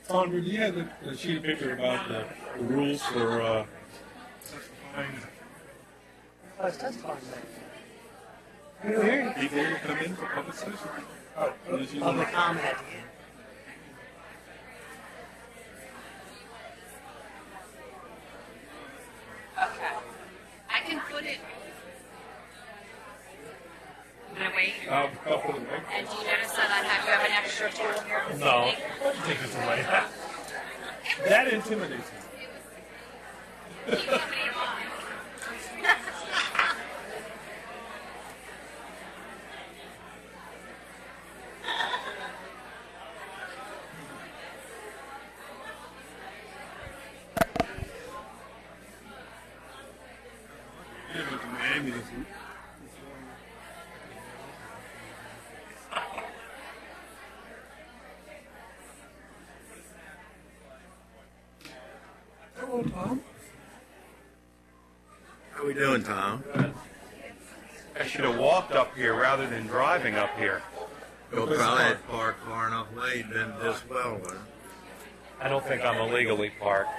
Sandra, do you have the sheet of paper about the rules for It's testifying. You hear before you come in for public session? public comment at the end. Okay. I can put it. Can I wait? I'll put it back. And do you notice that I have an extra tool here this No, evening? take this away. That intimidates me. You can have any of mine. Miami this week. Hello, Tom. How we doing, Tom? I should have walked up here rather than driving up here. You'll probably had parked far enough away, done this well, but I don't think I'm illegally parked.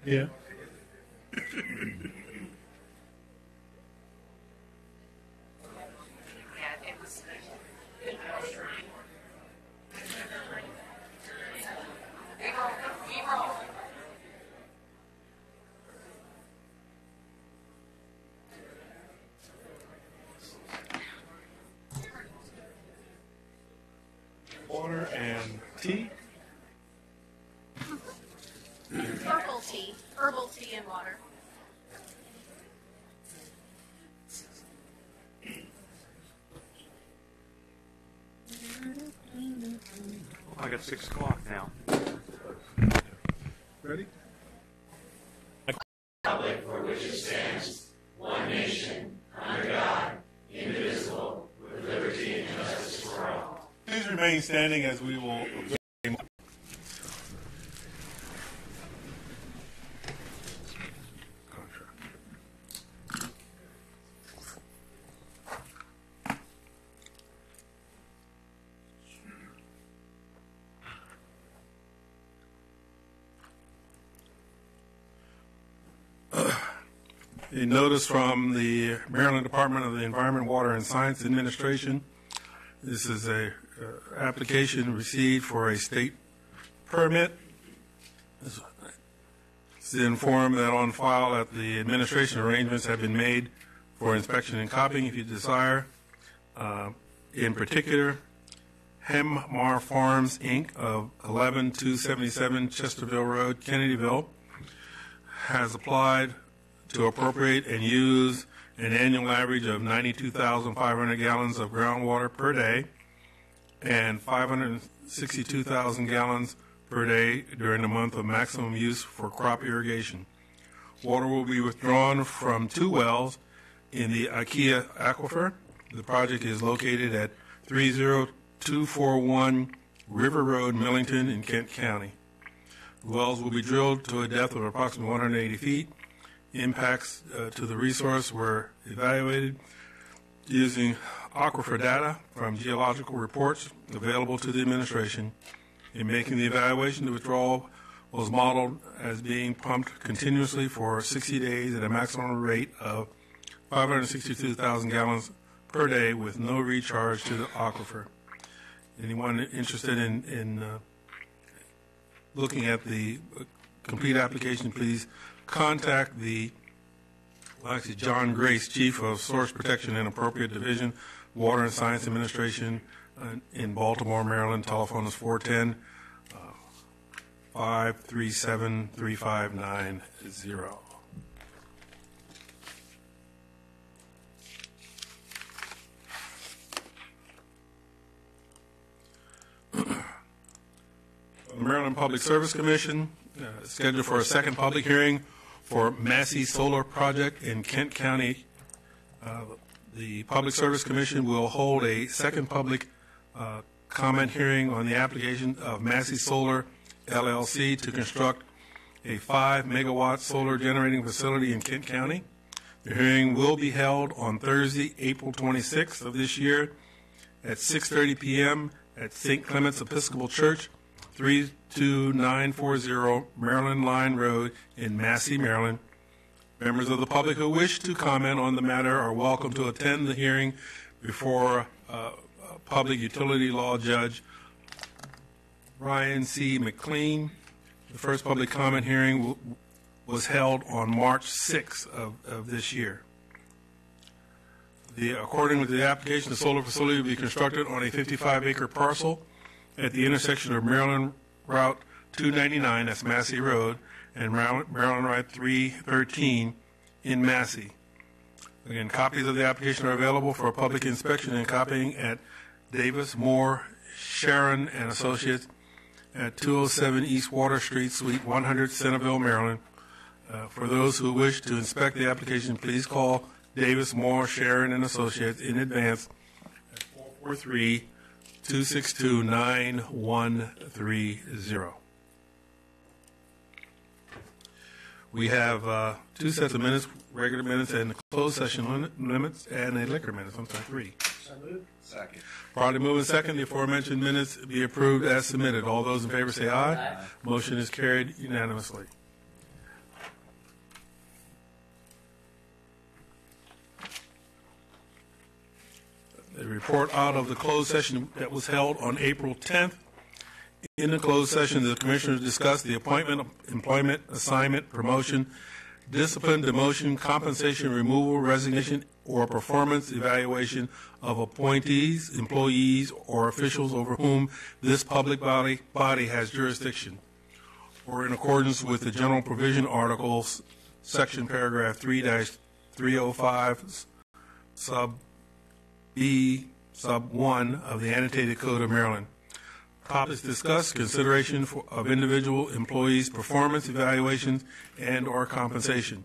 Yeah. Yeah, it was. Water and tea. Herbal tea and water. I got 6 o'clock now. Ready? Please remain standing as we will observe. A notice from the Maryland Department of the Environment, Water, and Science Administration. This is a application received for a state permit. It's informed that on file that the administration arrangements have been made for inspection and copying if you desire. In particular, Hemar Farms, Inc. of 11277 Chesterville Road, Kennedyville, has applied to appropriate and use an annual average of 92,500 gallons of groundwater per day and 562,000 gallons per day during the month of maximum use for crop irrigation. Water will be withdrawn from 2 wells in the IKEA aquifer. The project is located at 30241 River Road, Millington in Kent County. The wells will be drilled to a depth of approximately 180 feet. Impacts to the resource were evaluated using aquifer data from geological reports available to the administration. In making the evaluation, the withdrawal was modeled as being pumped continuously for 60 days at a maximum rate of 562,000 gallons per day with no recharge to the aquifer. Anyone interested in looking at the complete application, please contact John Grace, Chief of Source Protection and Appropriate Division, Water and Science Administration in Baltimore, Maryland. Telephone is 410-537-3590. The Maryland Public Service Commission scheduled for a second public hearing for Massey Solar Project in Kent County. The Public Service Commission will hold a second public comment hearing on the application of Massey Solar LLC to construct a 5-megawatt solar generating facility in Kent County. The hearing will be held on Thursday, April 26th of this year at 6:30 p.m. at St. Clement's Episcopal Church, 32940 Maryland Line Road in Massey, Maryland. Members of the public who wish to comment on the matter are welcome to attend the hearing before Public Utility Law Judge Ryan C. McLean. The first public comment hearing was held on March 6th of this year. According to the application, the solar facility will be constructed on a 55-acre parcel at the intersection of Maryland Route 299, that's Massey Road, and Maryland Route 313 in Massey. Again, copies of the application are available for public inspection and copying at Davis, Moore, Sharon and Associates at 207 East Water Street, Suite 100, Centerville, Maryland. For those who wish to inspect the application, please call Davis, Moore, Sharon and Associates in advance at 443-262-9130. We have 2 sets of minutes, regular minutes, and closed session limits, and a liquor minutes. I'm sorry, 3. So moved. Second. Probably moving second, the aforementioned minutes be approved as submitted. All those in favor say aye. Aye. Motion is carried unanimously. The report out of the closed session that was held on April 10th. In the closed session, the commissioners discussed the appointment, employment, assignment, promotion, discipline, demotion, compensation, removal, resignation, or performance evaluation of appointees, employees, or officials over whom this public body has jurisdiction, or in accordance with the general provision articles, section paragraph 3-305, sub B, sub 1 of the annotated code of Maryland. Topics discussed: consideration of individual employees' performance evaluations and or compensation.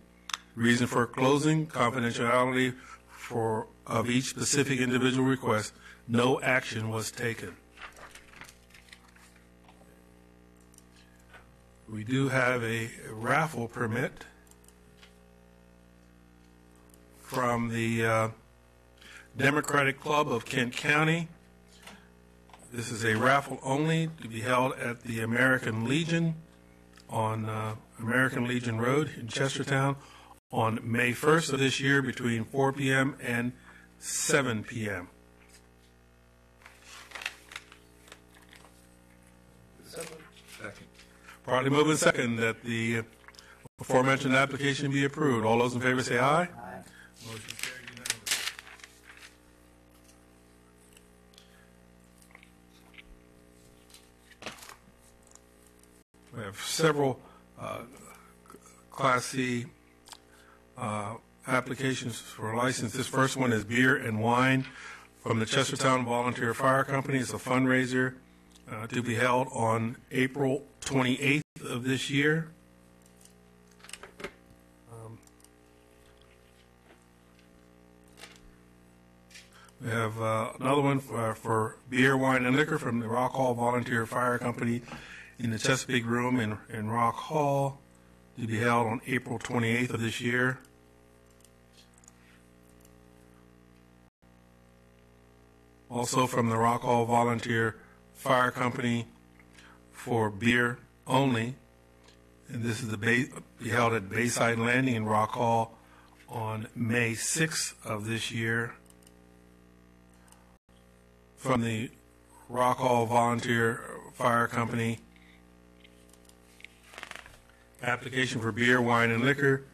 Reason for closing: confidentiality of each specific individual request. No action was taken. We do have a raffle permit from the Democratic Club of Kent County. This is a raffle only to be held at the American Legion on American Legion Road in Chestertown on May 1st of this year between 4 p.m. and 7 p.m. Second. Probably moving second that the aforementioned application be approved. All those in favor say aye. Aye. Motion carried unanimously. We have several Class C applications for license. This first one is beer and wine from the Chestertown Volunteer Fire Company. It's a fundraiser to be held on April 28th of this year. We have another one for beer, wine, and liquor from the Rock Hall Volunteer Fire Company in the Chesapeake Room in Rock Hall to be held on April 28th of this year. Also from the Rock Hall Volunteer Fire Company for beer only, and this is be held at Bayside Landing in Rock Hall on May 6th of this year. From the Rock Hall Volunteer Fire Company, application for beer, wine, and liquor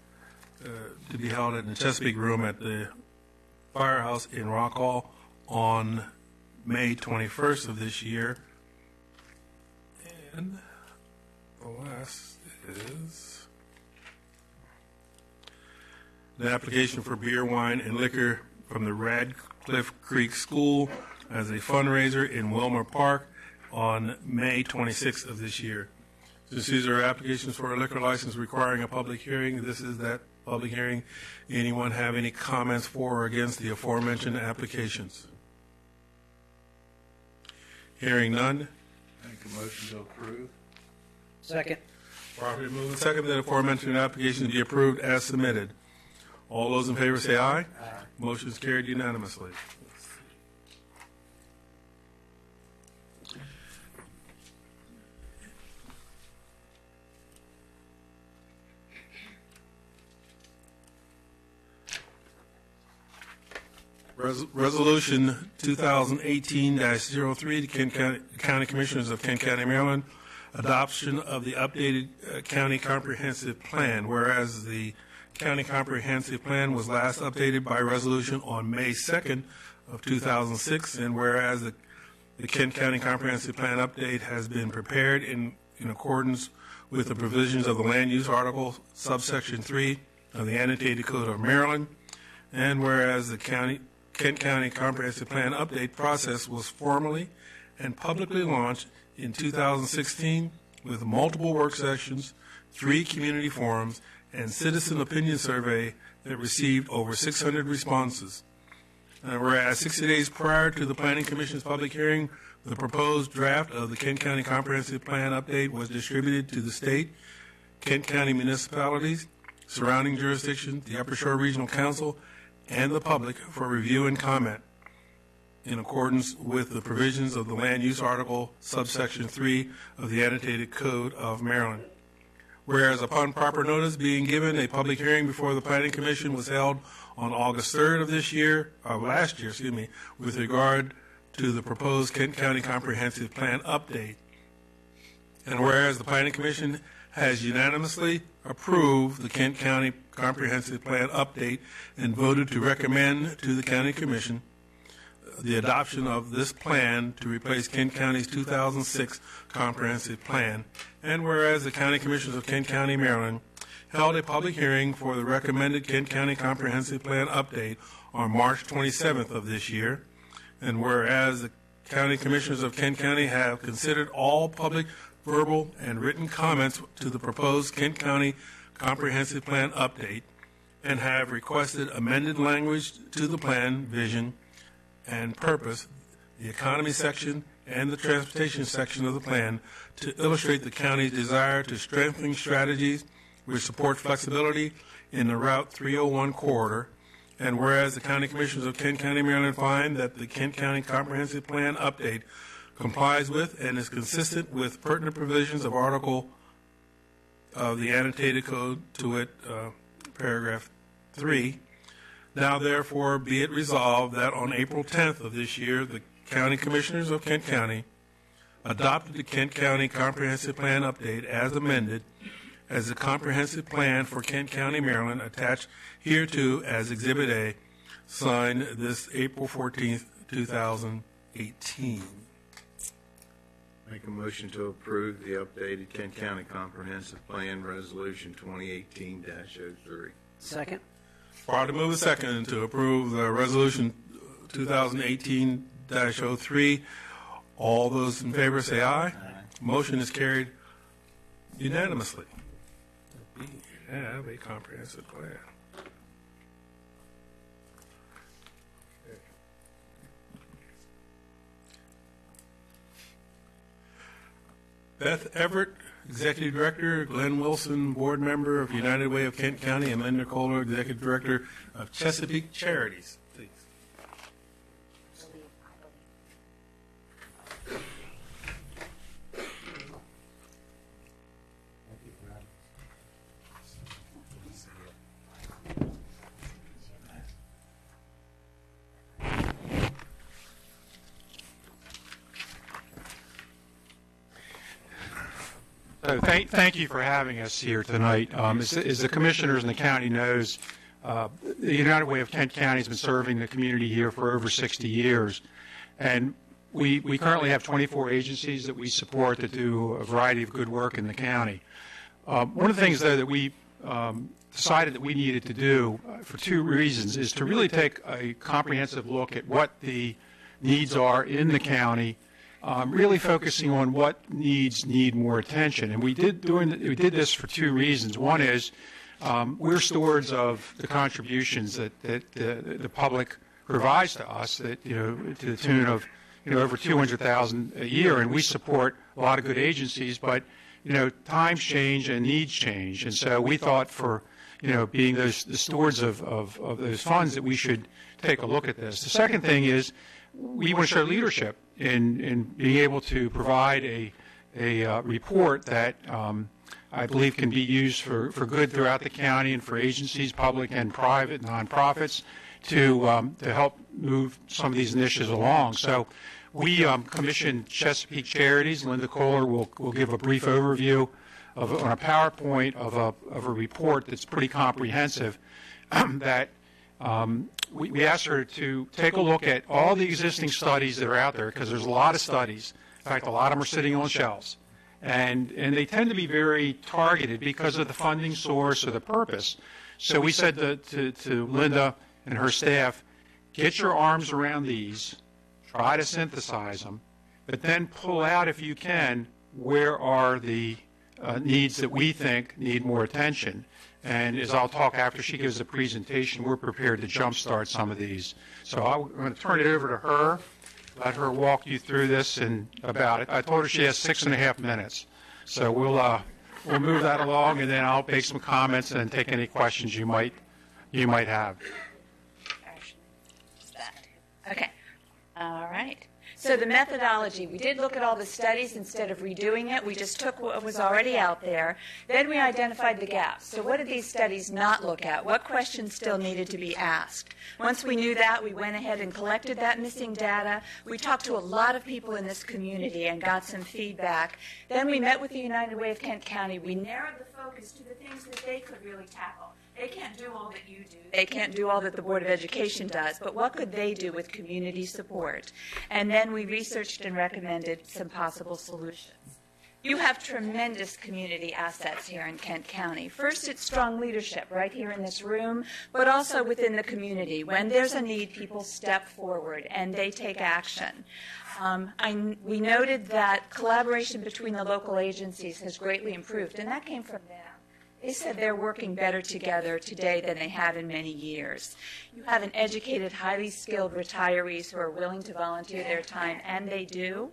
to be held in the Chesapeake Room at the Firehouse in Rock Hall on May 21st of this year. And the last is the application for beer, wine, and liquor from the Radcliffe Creek School as a fundraiser in Wilmer Park on May 26th of this year. Since these are applications for a liquor license requiring a public hearing, this is that public hearing. Anyone have any comments for or against the aforementioned applications? Hearing none. Make a motion to approve. Second. Properly moved and seconded that aforementioned application be approved as submitted. All those in favor say aye. Aye. Motion is carried unanimously. Resolution 2018-03, the Kent County Commissioners of Kent County, Maryland, adoption of the updated county comprehensive plan, whereas the county comprehensive plan was last updated by resolution on May 2nd of 2006, and whereas the Kent County comprehensive plan update has been prepared in accordance with the provisions of the land use article subsection 3 of the annotated code of Maryland, and whereas the Kent County Comprehensive Plan update process was formally and publicly launched in 2016 with multiple work sessions, 3 community forums, and citizen opinion survey that received over 600 responses. Whereas 60 days prior to the Planning Commission's public hearing, the proposed draft of the Kent County Comprehensive Plan update was distributed to the state, Kent County municipalities, surrounding jurisdictions, the Upper Shore Regional Council, and the public for review and comment in accordance with the provisions of the Land Use Article, subsection 3 of the Annotated Code of Maryland. Whereas upon proper notice being given, a public hearing before the Planning Commission was held on August 3rd of last year, with regard to the proposed Kent County Comprehensive Plan update. And whereas the Planning Commission has unanimously approved the Kent County Comprehensive Plan update and voted to recommend to the County Commission the adoption of this plan to replace Kent County's 2006 Comprehensive Plan. And whereas the County Commissioners of Kent County, Maryland, held a public hearing for the recommended Kent County Comprehensive Plan update on March 27th of this year, and whereas the County Commissioners of Kent County have considered all public, verbal, and written comments to the proposed Kent County Comprehensive Plan update and have requested amended language to the plan, vision, and purpose, the economy section, and the transportation section of the plan to illustrate the county's desire to strengthen strategies which support flexibility in the Route 301 corridor. And whereas the County Commissioners of Kent County, Maryland find that the Kent County Comprehensive Plan update complies with and is consistent with pertinent provisions of Article of the Annotated Code, to it, paragraph 3. Now, therefore, be it resolved that on April 10th of this year, the County Commissioners of Kent County adopted the Kent County Comprehensive Plan update as amended as a comprehensive plan for Kent County, Maryland, attached hereto as Exhibit A, signed this April 14th, 2018. Make a motion to approve the updated Kent County Comprehensive Plan Resolution 2018-03. Second. Properly moved and seconded to approve the Resolution 2018-03. All those in favor say aye. Aye. Motion is carried unanimously. We have a comprehensive plan. Beth Everett, Executive Director, Glenn Wilson, Board Member of United Way of Kent County, and Linda Kohler, Executive Director of Chesapeake Charities. Please. So thank you for having us here tonight. As the commissioners and the county knows, the United Way of Kent County has been serving the community here for over 60 years. And we currently have 24 agencies that we support that do a variety of good work in the county. One of the things, though, that we decided that we needed to do for 2 reasons is to really take a comprehensive look at what the needs are in the county, really focusing on what needs need more attention. And we did this for 2 reasons. One is we're stewards of the contributions that the public provides to us, that to the tune of over $200,000 a year, and we support a lot of good agencies. But times change and needs change. And so we thought for, being the stewards of those funds that we should take a look at this. The second thing is we want to show leadership in being able to provide a report that I believe can be used for good throughout the county and for agencies, public and private, nonprofits, to help move some of these initiatives along. So we commissioned Chesapeake Charities. Linda Kohler will give a brief overview on a PowerPoint of a report that's pretty comprehensive that we asked her to take a look at all the existing studies that are out there, because there's a lot of studies. In fact, a lot of them are sitting on shelves. And they tend to be very targeted because of the funding source or the purpose. So we said to Linda and her staff, get your arms around these, try to synthesize them, but then pull out, if you can, where are the needs that we think need more attention. And as I'll talk after she gives the presentation, we're prepared to jumpstart some of these. So I'm going to turn it over to her, let her walk you through this and about it. I told her she has 6.5 minutes. So we'll move that along, and then I'll make some comments and take any questions you might have. Okay. All right. So the methodology, we did look at all the studies instead of redoing it. We just took what was already out there. Then we identified the gaps. So what did these studies not look at? What questions still needed to be asked? Once we knew that, we went ahead and collected that missing data. We talked to a lot of people in this community and got some feedback. Then we met with the United Way of Kent County. We narrowed the focus to the things that they could really tackle. They can't do all that you do. They can't do all that the Board of Education does, but what could they do with community support? And then we researched and recommended some possible solutions. You have tremendous community assets here in Kent County. First, it's strong leadership right here in this room, but also within the community. When there's a need, people step forward and they take action. We noted that collaboration between the local agencies has greatly improved, and that came from them. They said they're working better together today than they have in many years. You have an educated, highly skilled retirees who are willing to volunteer their time, and they do.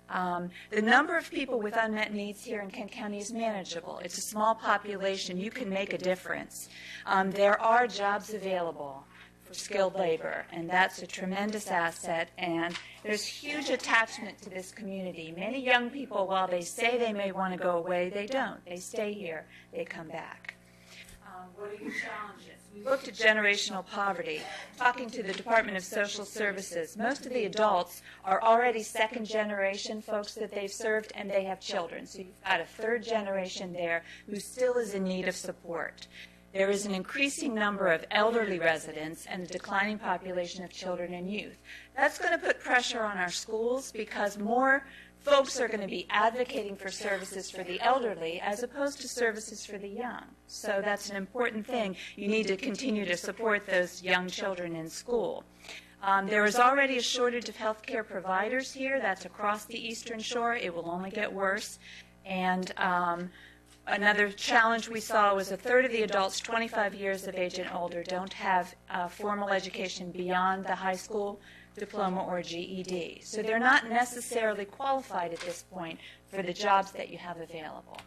The number of people with unmet needs here in Kent County is manageable. It's a small population. You can make a difference. There are jobs available for skilled labor, and that's a tremendous asset, and there's huge attachment to this community. Many young people, while they say they may want to go away, they don't. They stay here. They come back. What are your challenges? We looked at generational poverty. Talking to the Department of Social Services, most of the adults are already second-generation folks that they've served, and they have children. So you've got a third generation there who still is in need of support. There is an increasing number of elderly residents and a declining population of children and youth. That's going to put pressure on our schools because more folks are going to be advocating for services for the elderly as opposed to services for the young. So that's an important thing. You need to continue to support those young children in school. There is already a shortage of health care providers here. That's across the Eastern Shore. It will only get worse. And another challenge we saw was a third of the adults 25 years of age and older don't have formal education beyond the high school diploma or GED. So they're not necessarily qualified at this point for the jobs that you have available.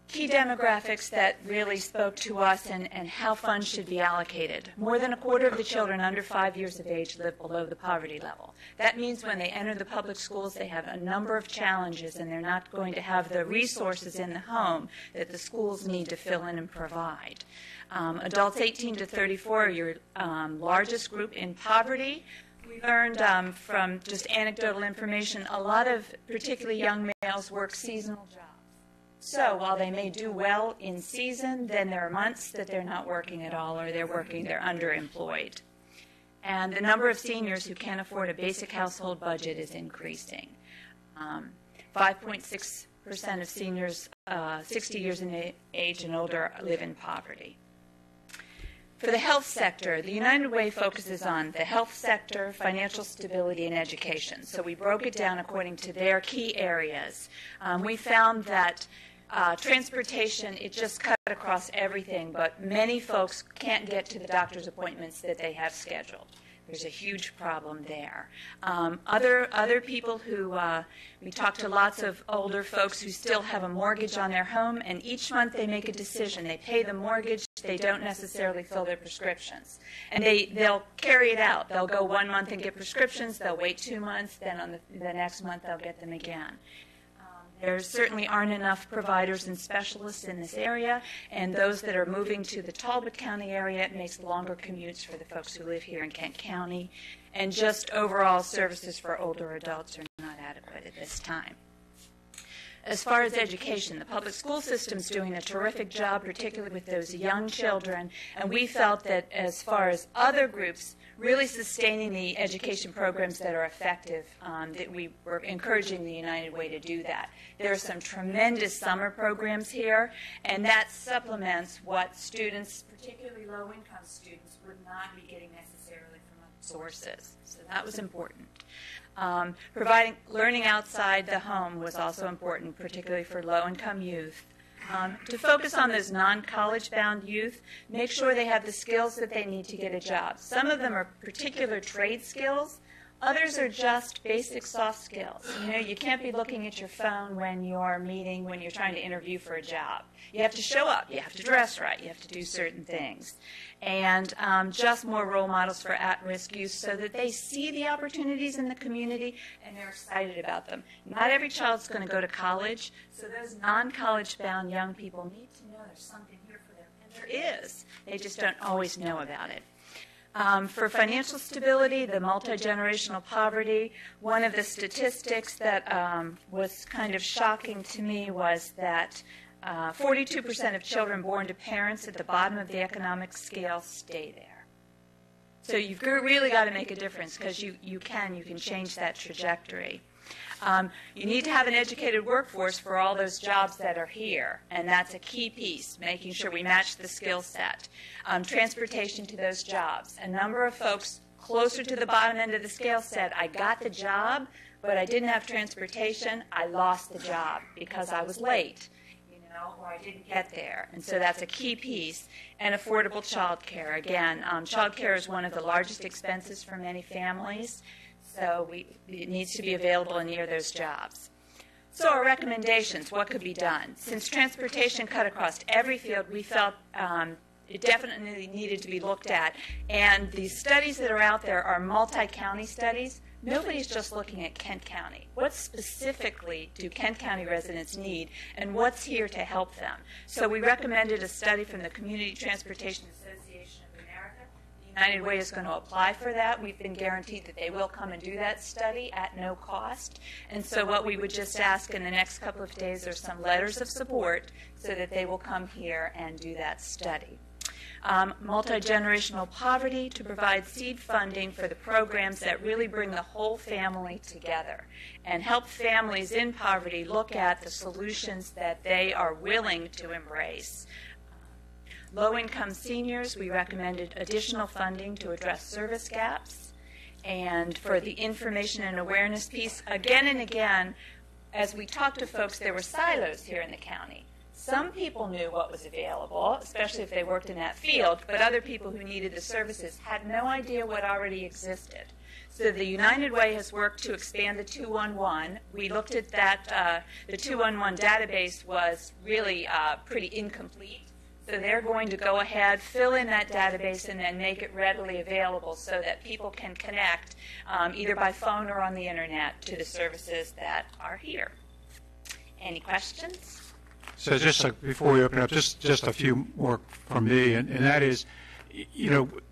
Key demographics that really spoke to us and how funds should be allocated. More than a quarter of the children under 5 years of age live below the poverty level. That means when they enter the public schools, they have a number of challenges, and they're not going to have the resources in the home that the schools need to fill in and provide. Adults 18 to 34 are your largest group in poverty. We learned from just anecdotal information, a lot of particularly young males work seasonal jobs. So while they may do well in season, then there are months that they're not working at all, or they're underemployed. And the number of seniors who can't afford a basic household budget is increasing. 5.6% of seniors 60 years in age and older live in poverty. For the health sector, the United Way focuses on the health sector, financial stability, and education. So we broke it down according to their key areas. We found that transportation, it just cut across everything, but many folks can't get to the doctor's appointments that they have scheduled. There's a huge problem there. Other people who, we talked to lots of older folks who still have a mortgage on their home, and each month they make a decision. They pay the mortgage, they don't necessarily fill their prescriptions. And they'll carry it out. They'll go 1 month and get prescriptions, they'll wait 2 months, then on the next month they'll get them again. There certainly aren't enough providers and specialists in this area, and those that are moving to the Talbot County area, it makes longer commutes for the folks who live here in Kent County, and just overall services for older adults are not adequate at this time. As far as education, the public school system is doing a terrific job, particularly with those young children, and we felt that as far as other groups, really sustaining the education programs that are effective, that we were encouraging the United Way to do that. There are some tremendous summer programs here, and that supplements what students, particularly low-income students, would not be getting necessarily from other sources. So that was important. Providing learning outside the home was also important, particularly for low-income youth. To focus on those non-college bound youth, make sure they have the skills that they need to get a job. Some of them are particular trade skills. Others are just basic soft skills. You know, you can't be looking at your phone when you're meeting, when you're trying to interview for a job. You have to show up. You have to dress right. You have to do certain things. And just more role models for at-risk youth so that they see the opportunities in the community and they're excited about them. Not every child's going to go to college, so those non-college bound young people need to know there's something here for them. And there is. They just don't always know about it. For financial stability, the multi-generational poverty, one of the statistics that was kind of shocking to me was that 42% of children born to parents at the bottom of the economic scale stay there. So you've really got to make a difference because you can change that trajectory. You need to have an educated workforce for all those jobs that are here, and that's a key piece, making sure we match the skill set. Transportation to those jobs. A number of folks closer to the bottom end of the scale said, I got the job, but I didn't have transportation. I lost the job because I was late, or I didn't get there. And so that's a key piece. And affordable child care. Again, child care is one of the largest expenses for many families. So it needs to be available near those jobs. So our recommendations, what could be done? Since transportation cut across every field, we felt it definitely needed to be looked at. And the studies that are out there are multi-county studies. Nobody's just looking at Kent County. What specifically do Kent County residents need, and what's here to help them? So we recommended a study from the Community Transportation Association of America. The United Way is going to apply for that. We've been guaranteed that they will come and do that study at no cost. And so what we would just ask in the next couple of days are some letters of support so that they will come here and do that study. Multi-generational poverty, to provide seed funding for the programs that really bring the whole family together and help families in poverty look at the solutions that they are willing to embrace. Low-income seniors, we recommended additional funding to address service gaps. And for the information and awareness piece, again and again, as we talked to folks, there were silos here in the county. Some people knew what was available, especially if they worked in that field, but other people who needed the services had no idea what already existed. So the United Way has worked to expand the 211. We looked at that. The 211 database was really pretty incomplete. So they're going to go ahead, fill in that database, and then make it readily available so that people can connect either by phone or on the internet to the services that are here. Any questions? So just before we open up, just a few more from me, and that is,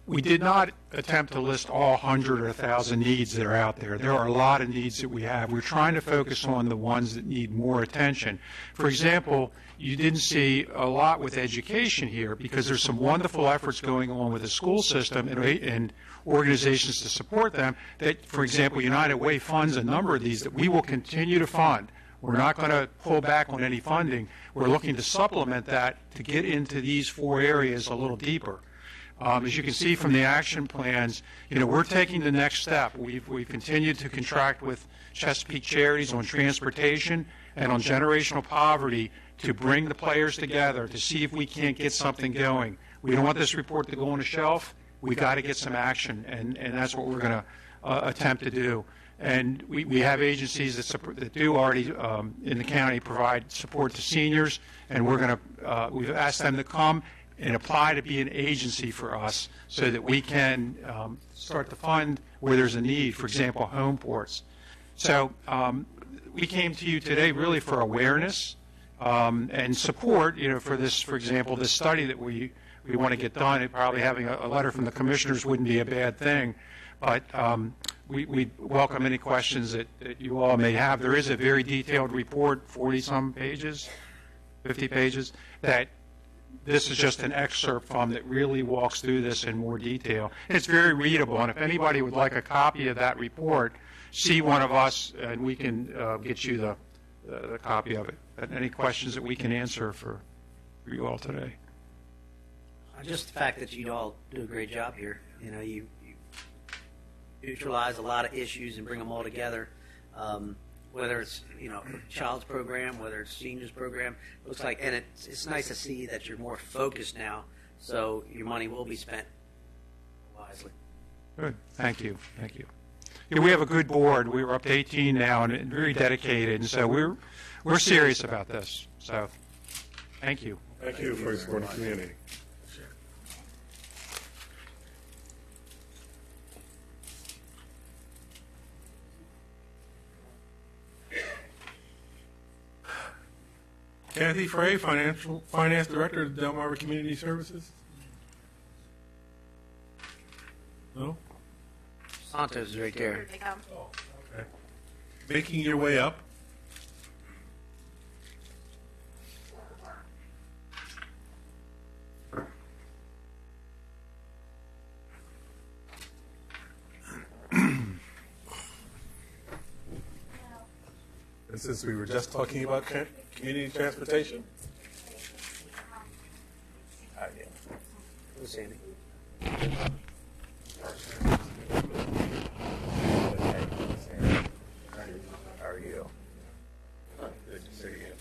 we did not attempt to list all 100 or 1,000 needs that are out there. There are a lot of needs that we have. We're trying to focus on the ones that need more attention. For example, you didn't see a lot with education here because there's some wonderful efforts going on with the school system and organizations to support them that, for example, United Way funds a number of these that we will continue to fund. We're not going to pull back on any funding. We're looking to supplement that to get into these 4 areas a little deeper. As you can see from the action plans, we're taking the next step. We've continued to contract with Chesapeake Charities on transportation and on generational poverty to bring the players together to see if we can't get something going. We don't want this report to go on a shelf. we got to get some action, and that's what we're going to attempt to do. And we have agencies that do already in the county provide support to seniors, and we've asked them to come and apply to be an agency for us so that we can start to fund where there's a need, for example, home ports. So we came to you today really for awareness and support, for this, for example, this study that we want to get done. Probably having a letter from the commissioners wouldn't be a bad thing, but we welcome any questions that you all may have. There is a very detailed report, 40-some pages, 50 pages, that this is just an excerpt from that really walks through this in more detail. It's very readable, and if anybody would like a copy of that report, see one of us, and we can get you the copy of it. Any questions that we can answer for you all today? Just the fact that you all do a great job here. You neutralize a lot of issues and bring them all together. Whether it's child's program, whether it's seniors program, looks like, and it's nice to see that you're more focused now, so your money will be spent wisely. Good. Thank you. Thank you. Yeah, we have a good board. We're up to 18 now, and very dedicated, and so we're serious about this. So, thank you. Thank you for supporting the community. Kathy Frey, Finance Director of Delmarva Community Services. No? Santos is right there. Here they come. Okay. Making your way up. And since we were just talking about community transportation. Who's Sandy? How are you? Good to see you.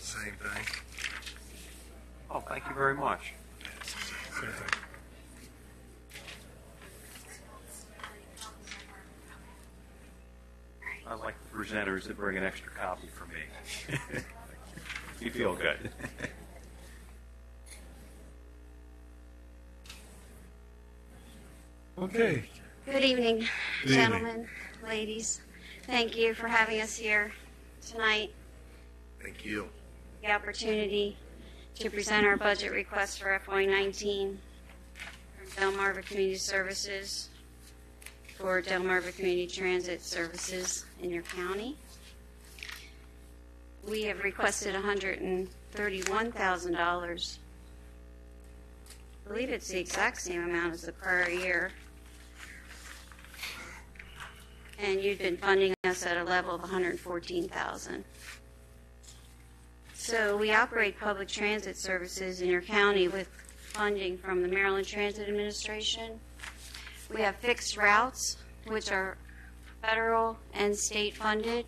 Same thing. Oh, thank you very much. I like the presenters that bring an extra copy for me. You feel good. Okay. Good evening, Good gentlemen, ladies. Thank you for having us here tonight. Thank you. The opportunity to present our budget request for FY19 from Delmarva Community Services for Delmarva Community Transit Services in your county. We have requested $131,000. I believe it's the exact same amount as the prior year. And you've been funding us at a level of $114,000. So we operate public transit services in your county with funding from the Maryland Transit Administration. We have fixed routes, which are federal and state funded,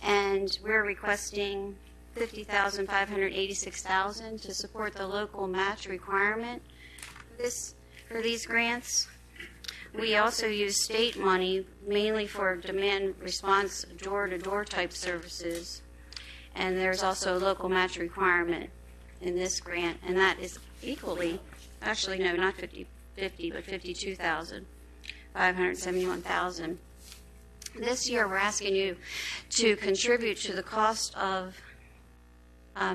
and we're requesting $50,586,000 to support the local match requirement for these grants. We also use state money mainly for demand response door-to-door type services, and there's also a local match requirement in this grant, and that is equally, actually no, not 50, but $52,571,000. This year we're asking you to contribute to the cost of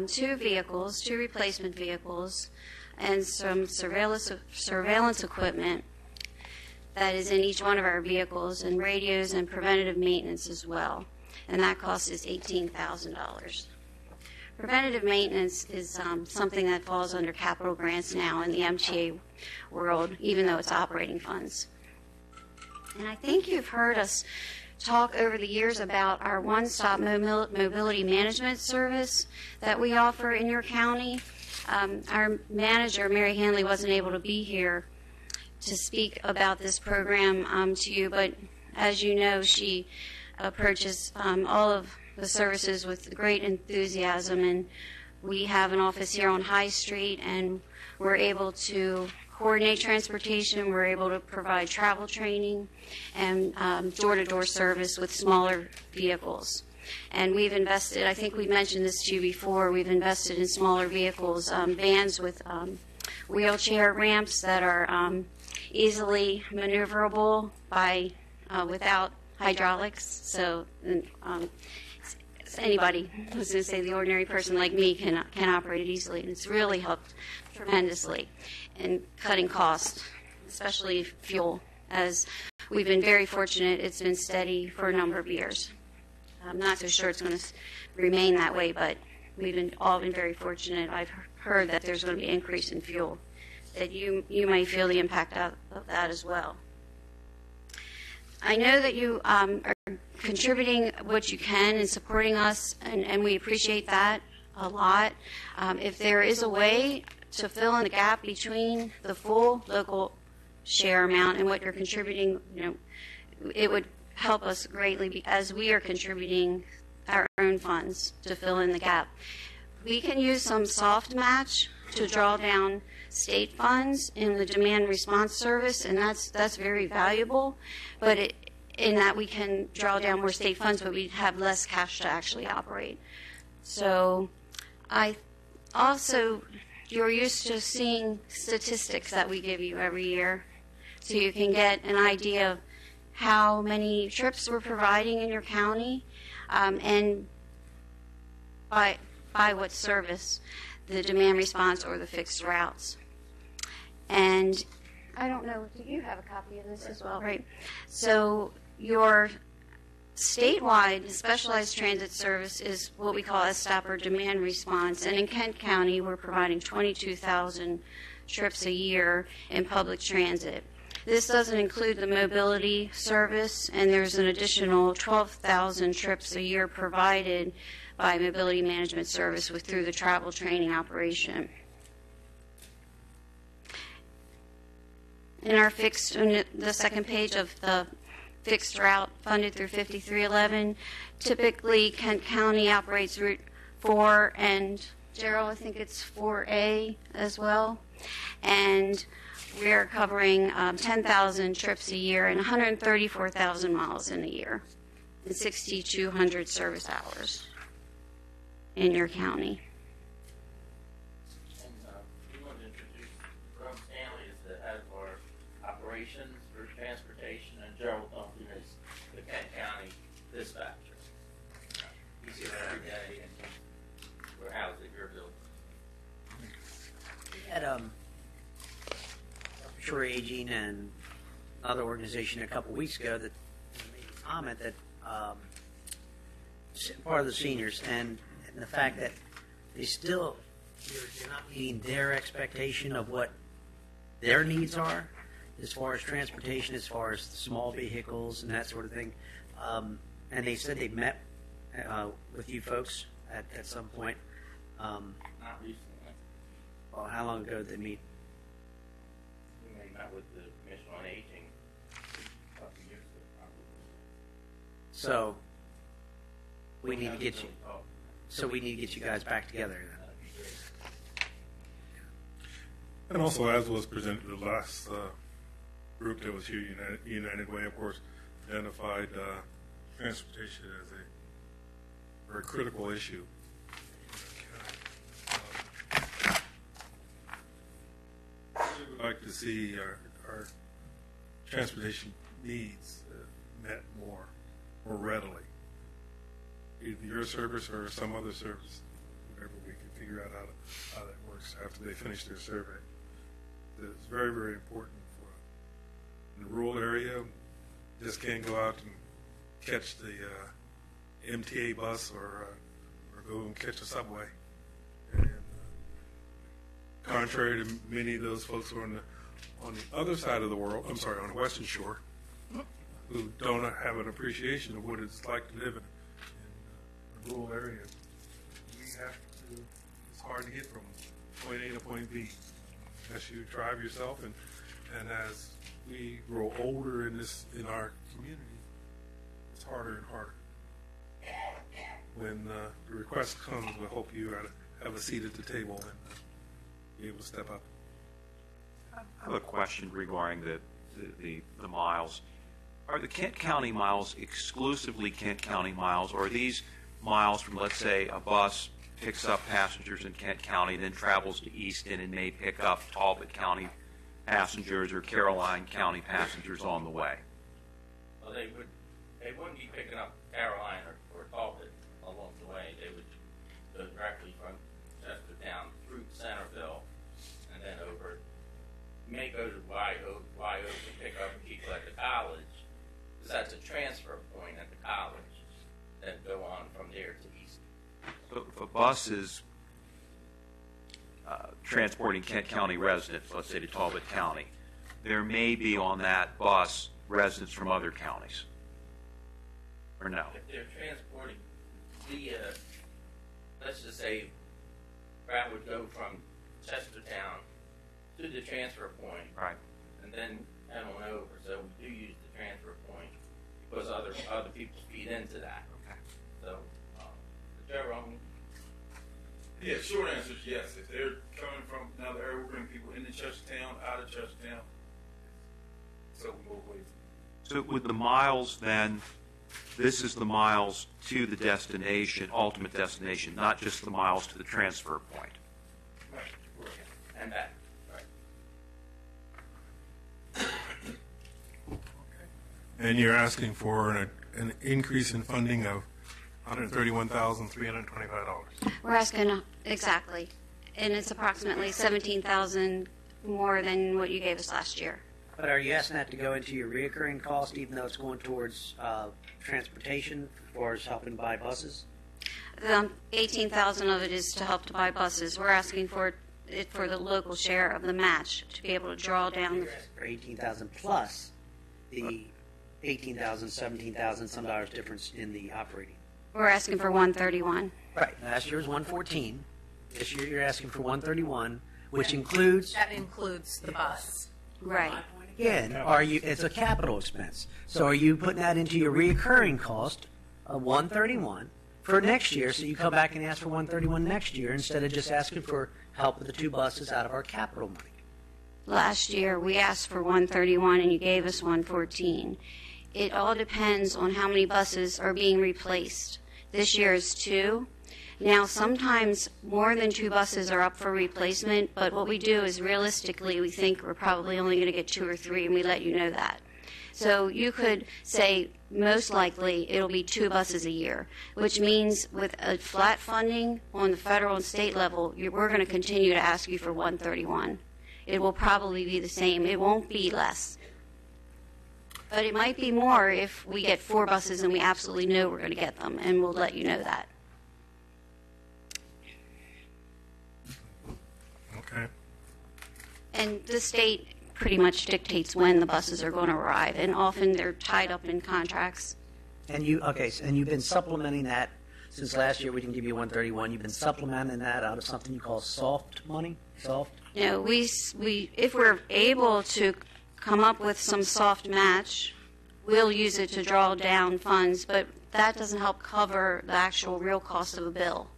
two replacement vehicles, and some surveillance equipment that is in each one of our vehicles, and radios and preventative maintenance as well. And that cost is $18,000. Preventative maintenance is something that falls under capital grants now in the MTA world, even though it's operating funds. And I think you've heard us talk over the years about our one-stop mobility management service that we offer in your county. Our manager, Mary Hanley, wasn't able to be here to speak about this program to you, but as you know, she approaches all of the services with great enthusiasm, and we have an office here on High Street, and we're able to coordinate transportation. We're able to provide travel training and door-to-door service with smaller vehicles. And we've invested, I think we mentioned this to you before, we've invested in smaller vehicles, vans with wheelchair ramps that are easily maneuverable by without hydraulics. So anybody, I was going to say the ordinary person like me can operate it easily, and it's really helped tremendously in cutting costs, especially fuel, as we've been very fortunate. It's been steady for a number of years. I'm not so sure it's going to remain that way, but we've all been very fortunate. I've heard that there's going to be an increase in fuel, that you may feel the impact of that as well. I know that you are contributing what you can and supporting us, and we appreciate that a lot. If there is a way to fill in the gap between the full local share amount and what you're contributing, it would help us greatly as we are contributing our own funds to fill in the gap. We can use some soft match to draw down state funds in the demand response service, and that's very valuable, but in that we can draw down more state funds, but we have less cash to actually operate. So you're used to seeing statistics that we give you every year, so you can get an idea of how many trips we're providing in your county, and by what service, the demand response or the fixed routes. And I don't know, do you have a copy of this as well? Right. So your statewide specialized transit service is what we call STOP or demand response. And in Kent County, we're providing 22,000 trips a year in public transit. This doesn't include the mobility service, and there's an additional 12,000 trips a year provided by mobility management service through the travel training operation. In our fixed, on the second page of the fixed route funded through 5311, typically Kent County operates Route 4 and Gerald, I think it's 4A as well, and we're covering 10,000 trips a year and 134,000 miles in a year and 6,200 service hours in your county. We want to introduce Ron Stanley as the head of our operations for transportation, and Gerald Duncan is the Kent County dispatcher. He's here every day, and we're housed at your building. We had Shore Aging and another organization a couple weeks ago that made a comment that part of the seniors and the fact that they still, you're not meeting their expectation of what their needs are as far as transportation, as far as small vehicles and that sort of thing. And they said they met with you folks at some point. Not recently. Well, how long ago did they meet? We met with the Commission on Aging a couple years ago, probably. So we need to get you. So we need to get you guys back together. And also, as was presented, the last group that was here, United Way, of course, identified transportation as a very critical issue. We would like to see our transportation needs met more readily. Either your service or some other service, whatever we can figure out how that works after they finish their survey. It's very, very important for in the rural area. Just can't go out and catch the MTA bus or go and catch a subway. And contrary to many of those folks who are on the other side of the world, I'm sorry, on the Western Shore, who don't have an appreciation of what it's like to live in a rural area. We have to, it's hard to get from point A to point B unless you drive yourself, and as we grow older in our community, it's harder and harder. When the request comes, we hope you have a seat at the table and be able to step up. I have a question regarding the miles. Are the Kent County miles exclusively Kent County miles, or are these miles from, let's say, a bus picks up passengers in Kent County, then travels to Easton and may pick up Talbot County passengers or Caroline County passengers on the way? Well, they wouldn't be picking up Caroline or Talbot along the way. They would go directly from Chestertown through Centerville and then over. You may go to Wyoke and pick up people at the college, because that's a transfer point at the college, then go on from there to East. So if a bus is transporting Kent County residents, let's say to Talbot County, there may be on that bus residents from other counties, or no? If they're transporting via, let's just say, Brad would go from Chestertown to the transfer point, Right. and then head on over. So we do use the transfer point because other people feed into that. Okay. So, Jerome, Yeah, short answer is yes. If they're coming from another area, we bring people into Chestertown, out of Chestertown. So we both ways. So with the miles then, this is the miles to the destination, ultimate destination, not just the miles to the transfer point. Right. and back. Right. And you're asking for an increase in funding of $131,325. We're asking, exactly, and it's approximately 17,000 more than what you gave us last year. But are you asking that to go into your reoccurring cost, even though it's going towards transportation or is helping buy buses? The 18,000 of it is to help to buy buses. We're asking for it for the local share of the match to be able to draw down. You're asking for 18,000 plus the 18,000, 17,000, some dollars difference in the operating. We're asking for 131. Right. Last year was 114. This year you're asking for 131, which includes. That includes the bus. Right. Again, it's a capital expense. So are you putting that into your reoccurring cost of 131 for next year, so you come back and ask for 131 next year instead of just asking for help with the two buses out of our capital money? Last year, we asked for 131 and you gave us 114. It all depends on how many buses are being replaced. This year is 2. Now, sometimes more than 2 buses are up for replacement, but what we do is realistically, we think we're probably only going to get 2 or 3, and we let you know that. So you could say most likely it'll be 2 buses a year, which means with a flat funding on the federal and state level, we're going to continue to ask you for 131. It will probably be the same. It won't be less. But it might be more if we get 4 buses and we absolutely know we're going to get them, and we'll let you know that. Okay. And the state pretty much dictates when the buses are going to arrive, and often they're tied up in contracts. And you've been supplementing that since last year. We didn't give you 131. You've been supplementing that out of something you call soft money. Soft. You know, we if we're able to come up with some soft match, we'll use it to draw down funds, but that doesn't help cover the actual real cost of a bill.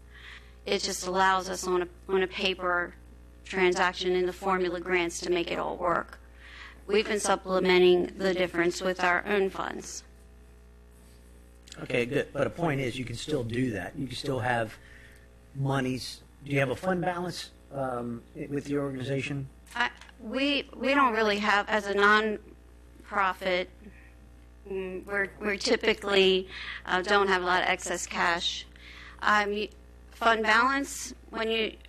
It just allows us on a paper transaction in the formula grants to make it all work. We've been supplementing the difference with our own funds. Okay, good. But the point is, you can still do that. You can still have monies. Do you have a fund balance with your organization? We don't really have, as a non-profit, we're typically don't have a lot of excess cash. Fund balance,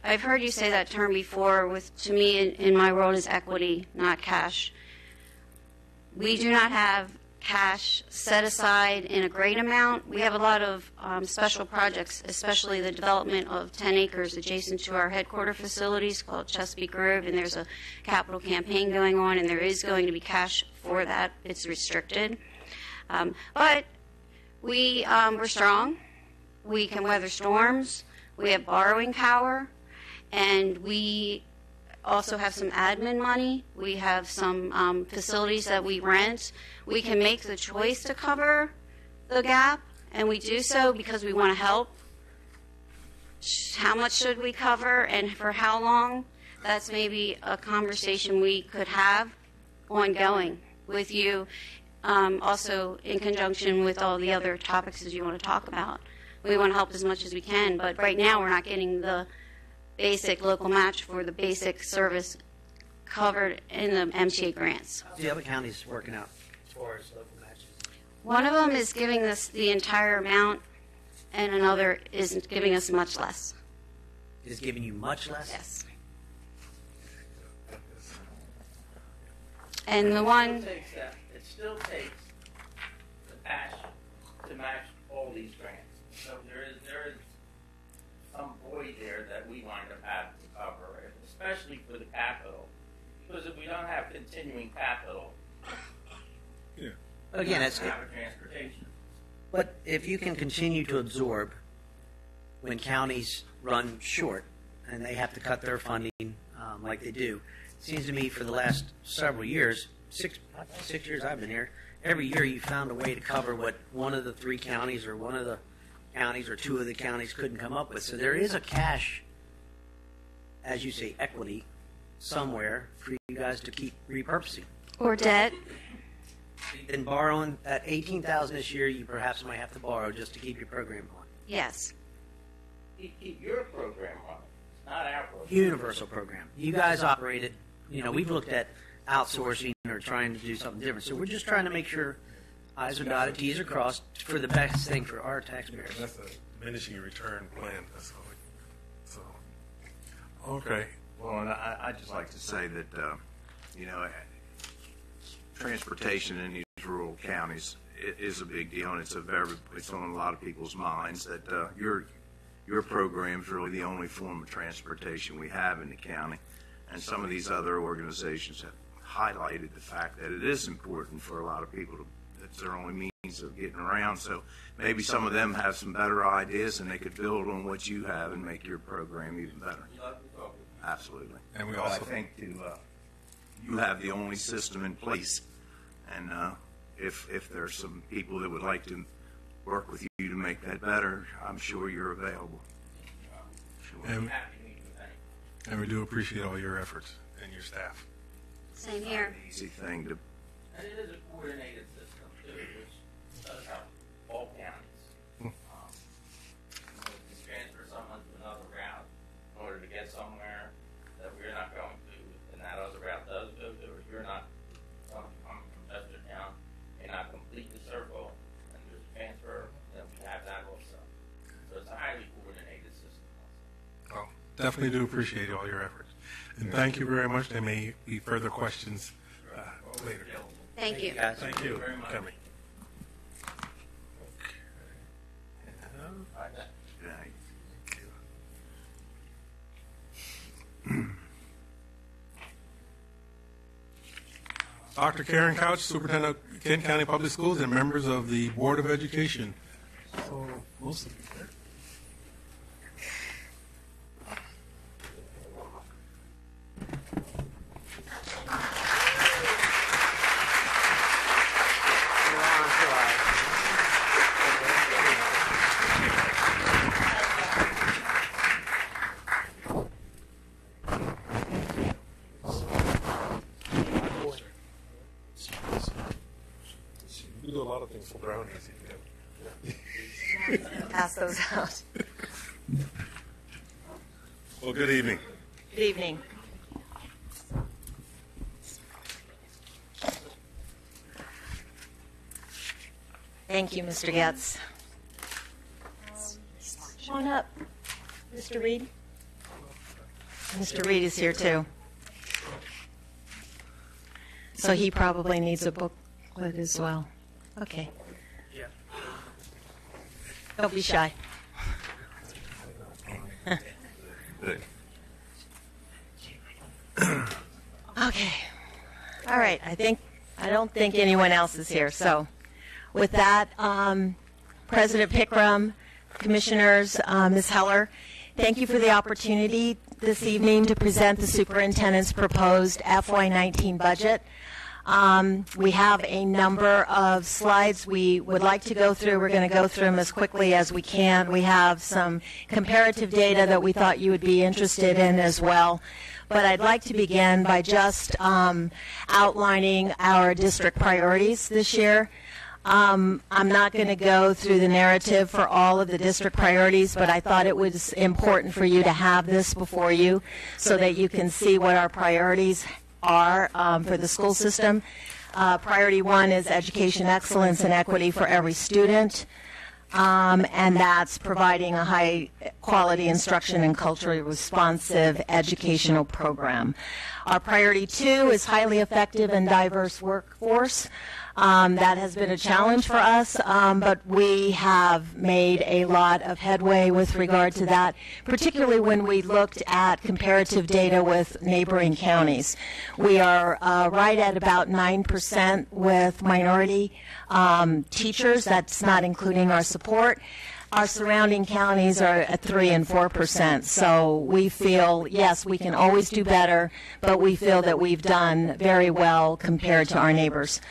I've heard you say that term before, to me in my world is equity, not cash. We do not have cash set aside in a great amount. We have a lot of special projects, especially the development of 10 acres adjacent to our headquarter facilities called Chesapeake Grove, and there's a capital campaign going on, and there is going to be cash for that. It's restricted. But we're strong. We can weather storms. We have borrowing power. And we also have some admin money. We have some facilities that we rent. We can make the choice to cover the gap, and we do so because we want to help. How much should we cover and for how long? That's maybe a conversation we could have ongoing with you, also in conjunction with all the other topics that you want to talk about. We want to help as much as we can, but right now we're not getting the basic local match for the basic service covered in the MTA grants. The other counties working out as far as local matches. One of them is giving us the entire amount, and another is giving us much less. Is giving you much less? Yes. And the one, It still takes the passion to match all these grants. So there is some void there that we wind up having to cover, especially for the capital. Because if we don't have continuing capital, Again, we it's, don't have a transportation. but if you can continue to absorb when counties run short and they have to cut their funding like they do, it seems to me for the last several years, six years I've been here, every year you found a way to cover what one of the three counties or one of the counties or two of the counties couldn't come up with. So there is a cash, as you say, equity somewhere for you guys to keep repurposing. or debt. You've been borrowing at $18,000 this year. You perhaps might have to borrow just to keep your program going. Yes. Keep your program running, not our program. Universal program. You guys operate it. We've looked at outsourcing or trying to do something different. So we're just trying to make sure I's are dotted, T's are crossed for the best thing for our taxpayers. That's a diminishing return plan, that's all. So, okay. Well, and I'd just like to say that, transportation in these rural counties is a big deal, and it's on a lot of people's minds that your program's really the only form of transportation we have in the county. And some of these other organizations have highlighted the fact that it is important for a lot of people that's their only means of getting around. So maybe some of them have some better ideas, and they could build on what you have and make your program even better. Absolutely. And we But also I think you have the only system in place, and if there's some people that would like to work with you to make that better, I'm sure you're available. Sure. And we do appreciate all your efforts and your staff. Same here. Easy thing to. And it is a coordinated system too, which does help all counties. To transfer someone to another route in order to get somewhere that we're not going to, and that other route does go to, or you're not coming from Chestertown, may not complete the circle, and there's a transfer, then we have that also. So it's a highly coordinated system also. Well, definitely do appreciate all your efforts. And thank you very much. There may be further questions later. Thank you. Guys. Thank you for coming. Dr. Karen Couch, Superintendent of Kent County Public Schools, and members of the Board of Education. So, most of you there. You do a lot of things for brownies. Pass those out. Well, good evening. Good evening. Thank you, Mr. Getz. Come on up, Mr. Reed. Mr. Reed is here too. So he probably needs a booklet as well. Okay. Yeah. Don't be shy. Good. Okay. All right. I don't think anyone else is here. So With that, President Pickram, Commissioners, Ms. Heller, thank you for the opportunity this evening to present the Superintendent's proposed FY19 budget. We have a number of slides we would like to go through. We're going to go through them as quickly as we can. We have some comparative data that we thought you would be interested in as well. But I'd like to begin by just outlining our district priorities this year. I'm not going to go through the narrative for all of the district priorities, but I thought it was important for you to have this before you so that you can see what our priorities are for the school system. Priority 1 is education excellence and equity for every student, and that's providing a high quality instruction and culturally responsive educational program. Our priority 2 is highly effective and diverse workforce. That has been a challenge for us, but we have made a lot of headway with regard to that, particularly when we looked at comparative data with neighboring counties. We are right at about 9% with minority teachers. That's not including our support. Our surrounding counties are at 3 and 4%. So we feel, yes, we can always do better, but we feel that we've done very well compared to our neighbors.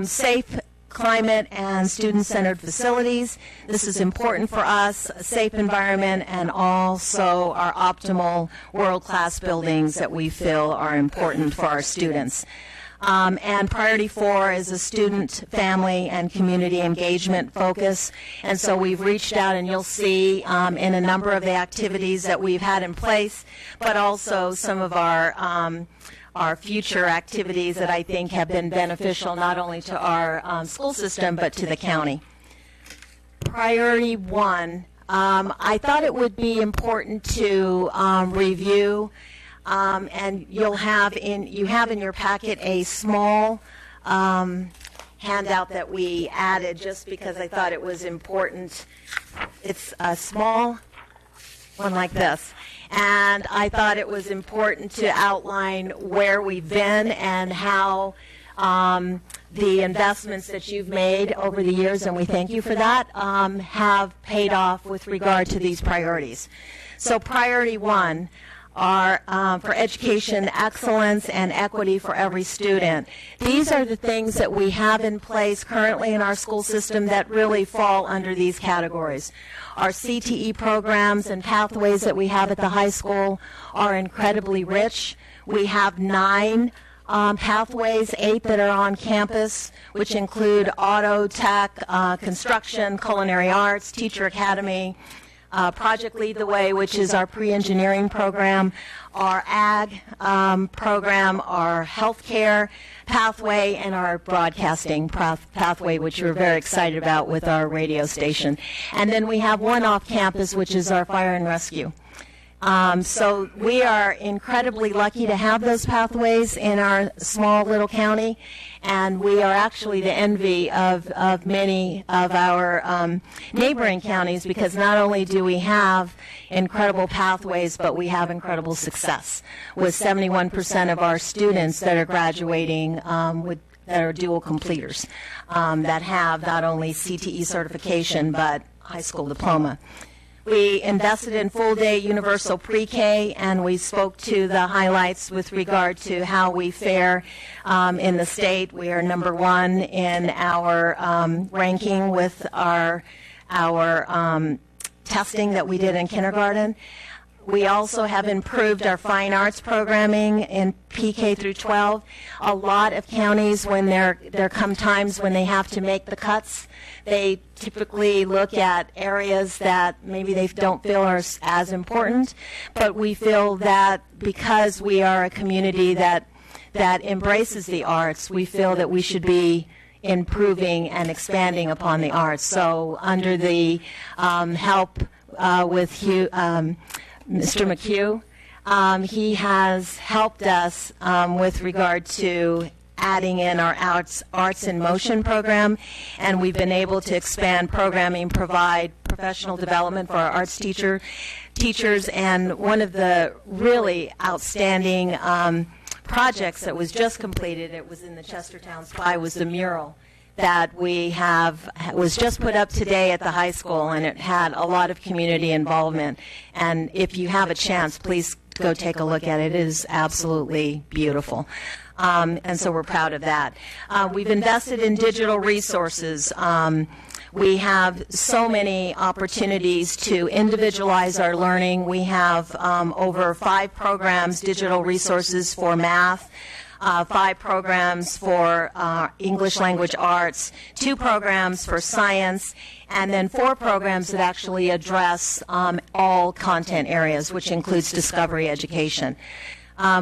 Safe climate and student-centered facilities. This is important for us, a safe environment, and also our optimal world-class buildings that we feel are important for our students. And priority 4 is a student, family, and community engagement focus. And so we've reached out, and you'll see in a number of the activities that we've had in place, but also some of our future activities that I think have been beneficial not only to our school system but to the county. Priority 1, I thought it would be important to review, and you have in your packet a small handout that we added just because I thought it was important. It's a small one like this. And I thought it was important to outline where we've been and how the investments that you've made over the years, and we thank you for that, have paid off with regard to these priorities. So priority 1 are for education excellence and equity for every student. These are the things that we have in place currently in our school system that really fall under these categories. Our CTE programs and pathways that we have at the high school are incredibly rich. We have 9 pathways, 8 that are on campus, which include auto, tech, construction, culinary arts, teacher academy, Project Lead the Way, which is our pre-engineering program, our ag program, our healthcare pathway, and our broadcasting pathway, which we're very excited about with our radio station. And then we have one off campus, which is our fire and rescue. So we are incredibly lucky to have those pathways in our small little county, and we are actually the envy of many of our neighboring counties, because not only do we have incredible pathways, but we have incredible success, with 71% of our students that are graduating that are dual completers, that have not only CTE certification but high school diploma. We invested in full-day universal pre-K, and we spoke to the highlights with regard to how we fare in the state. We are number 1 in our ranking with our testing that we did in kindergarten. We also have improved our fine arts programming in PK through 12. A lot of counties, when there come times when they have to make the cuts, they typically look at areas that maybe they don't feel are as important, but we feel that because we are a community that embraces the arts, we feel that we should be improving and expanding upon the arts. So under the help with Mr. McHugh, he has helped us with regard to adding in our Arts in Motion program, and we've been able to expand programming, provide professional development for our arts teachers, and one of the really outstanding projects that was just completed, it was in the Chestertown Spy, was the mural that we have was just put up today at the high school, and it had a lot of community involvement. And if you have a chance, please go take a look at it. It is absolutely beautiful. And so we're proud of that. We've invested in digital resources. We have so many opportunities to individualize our learning. We have over 5 programs, digital resources for math, 5 programs for English language arts, 2 programs for science, and then 4 programs that actually address all content areas, which includes discovery education.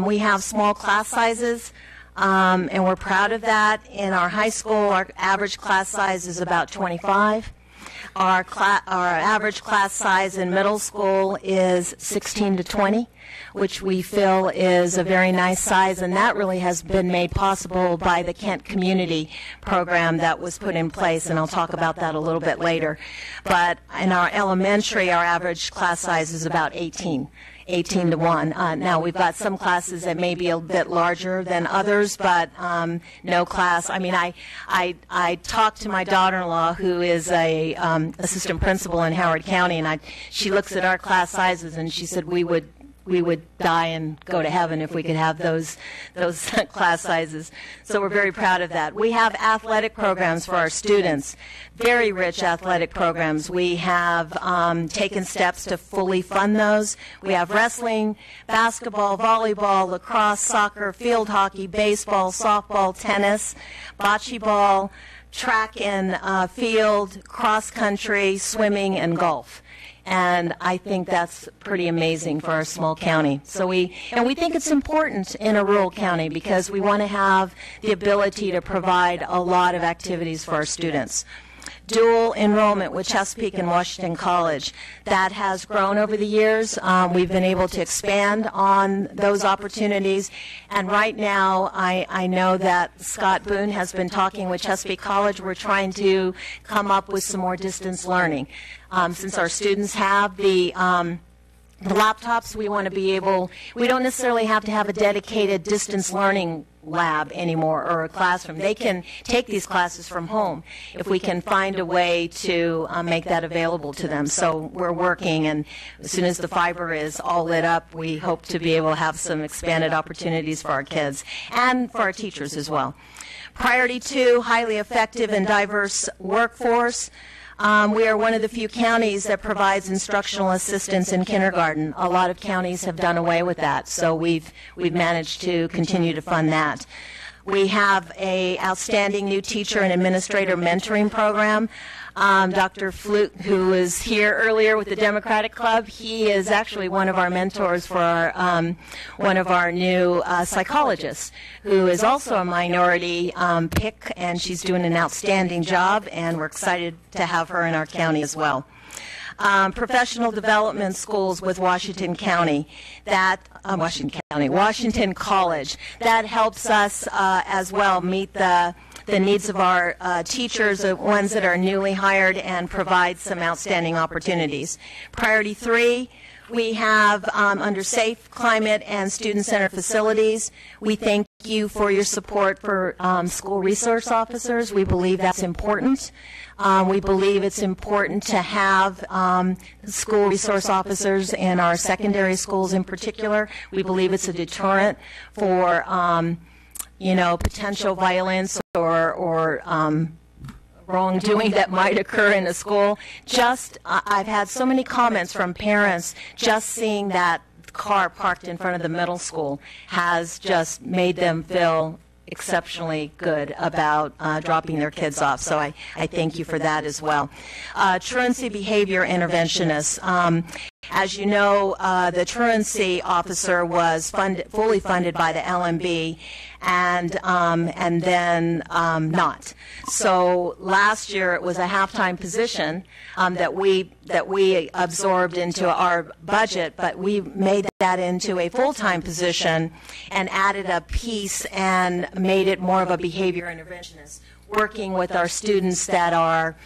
We have small class sizes. And we're proud of that. In our high school, our average class size is about 25. Our average class size in middle school is 16 to 20, which we feel is a very nice size, and that really has been made possible by the Kent Community Program that was put in place, and I'll talk about that a little bit later. But in our elementary, our average class size is about 18 to 1. Now, we've got some classes that may be a bit larger than others, but no class. I mean, I talked to my daughter-in-law, who is a assistant principal in Howard County, and she looks at our class sizes, and she said we would die and go to heaven if we could have those class sizes. So we're very proud of that. We have athletic programs for our students, very rich athletic programs. We have taken steps to fully fund those. We have wrestling, basketball, volleyball, lacrosse, soccer, field hockey, baseball, softball, tennis, bocce ball, track and field, cross country, swimming, and golf. And I think that's pretty amazing for our small county. So we think it's important in a rural county because we want to have the ability to provide a lot of activities for our students. Dual enrollment with Chesapeake and Washington College. That has grown over the years. We've been able to expand on those opportunities. And right now, I know that Scott Boone has been talking with Chesapeake College. We're trying to come up with some more distance learning. Since our students have the laptops, we want to be able, we don't necessarily have to have a dedicated distance learning lab anymore or a classroom. They can take these classes from home if we can find a way to make that available to them. So we're working, and as soon as the fiber is all lit up, we hope to be able to have some expanded opportunities for our kids and for our teachers as well. Priority 2, highly effective and diverse workforce. We are one of the few counties that provides instructional assistance in kindergarten. A lot of counties have done away with that, so we've managed to continue to fund that. We have an outstanding new teacher and administrator mentoring program. Dr. Flute, who was here earlier with the Democratic Club, he is actually one of our mentors for our, one of our new psychologists, who is also a minority pick, and she's doing an outstanding job, and we're excited to have her in our county as well. Professional development schools with Washington County, Washington College. That helps us as well meet the needs of our teachers, the ones that are newly hired, and provide some outstanding opportunities. Priority 3, we have under safe, climate, and student-centered facilities. We thank you for your support for school resource officers. We believe that's important. We believe it's important to have school resource officers in our secondary schools in particular. We believe it's a deterrent for potential violence or wrongdoing that might occur in a school. I've had so many comments from parents just seeing that car parked in front of the middle school has just made them feel exceptionally good about dropping their kids off. So I thank you for that as well. Truancy behavior interventionists. As you know, the truancy officer was fully funded by the LMB, and then not. So last year it was a half-time position that we absorbed into our budget, but we made that into a full-time position and added a piece and made it more of a behavior interventionist, working with our students that are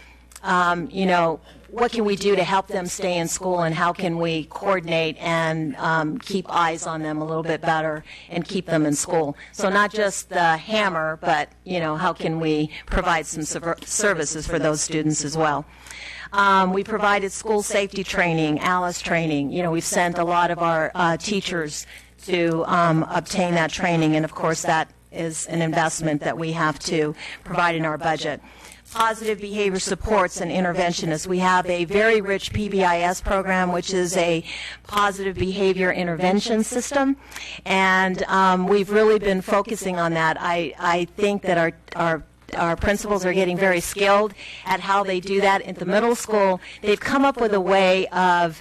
what can we do to help them stay in school, and how can we coordinate and keep eyes on them a little bit better and keep them in school. So not just the hammer, but, how can we provide some services for those students as well. We provided school safety training, ALICE training. We've sent a lot of our teachers to obtain that training, and of course that is an investment that we have to provide in our budget. Positive behavior supports and interventionists. We have a very rich PBIS program, which is a positive behavior intervention system, and we've really been focusing on that. I think that our principals are getting very skilled at how they do that. At the middle school, they've come up with a way of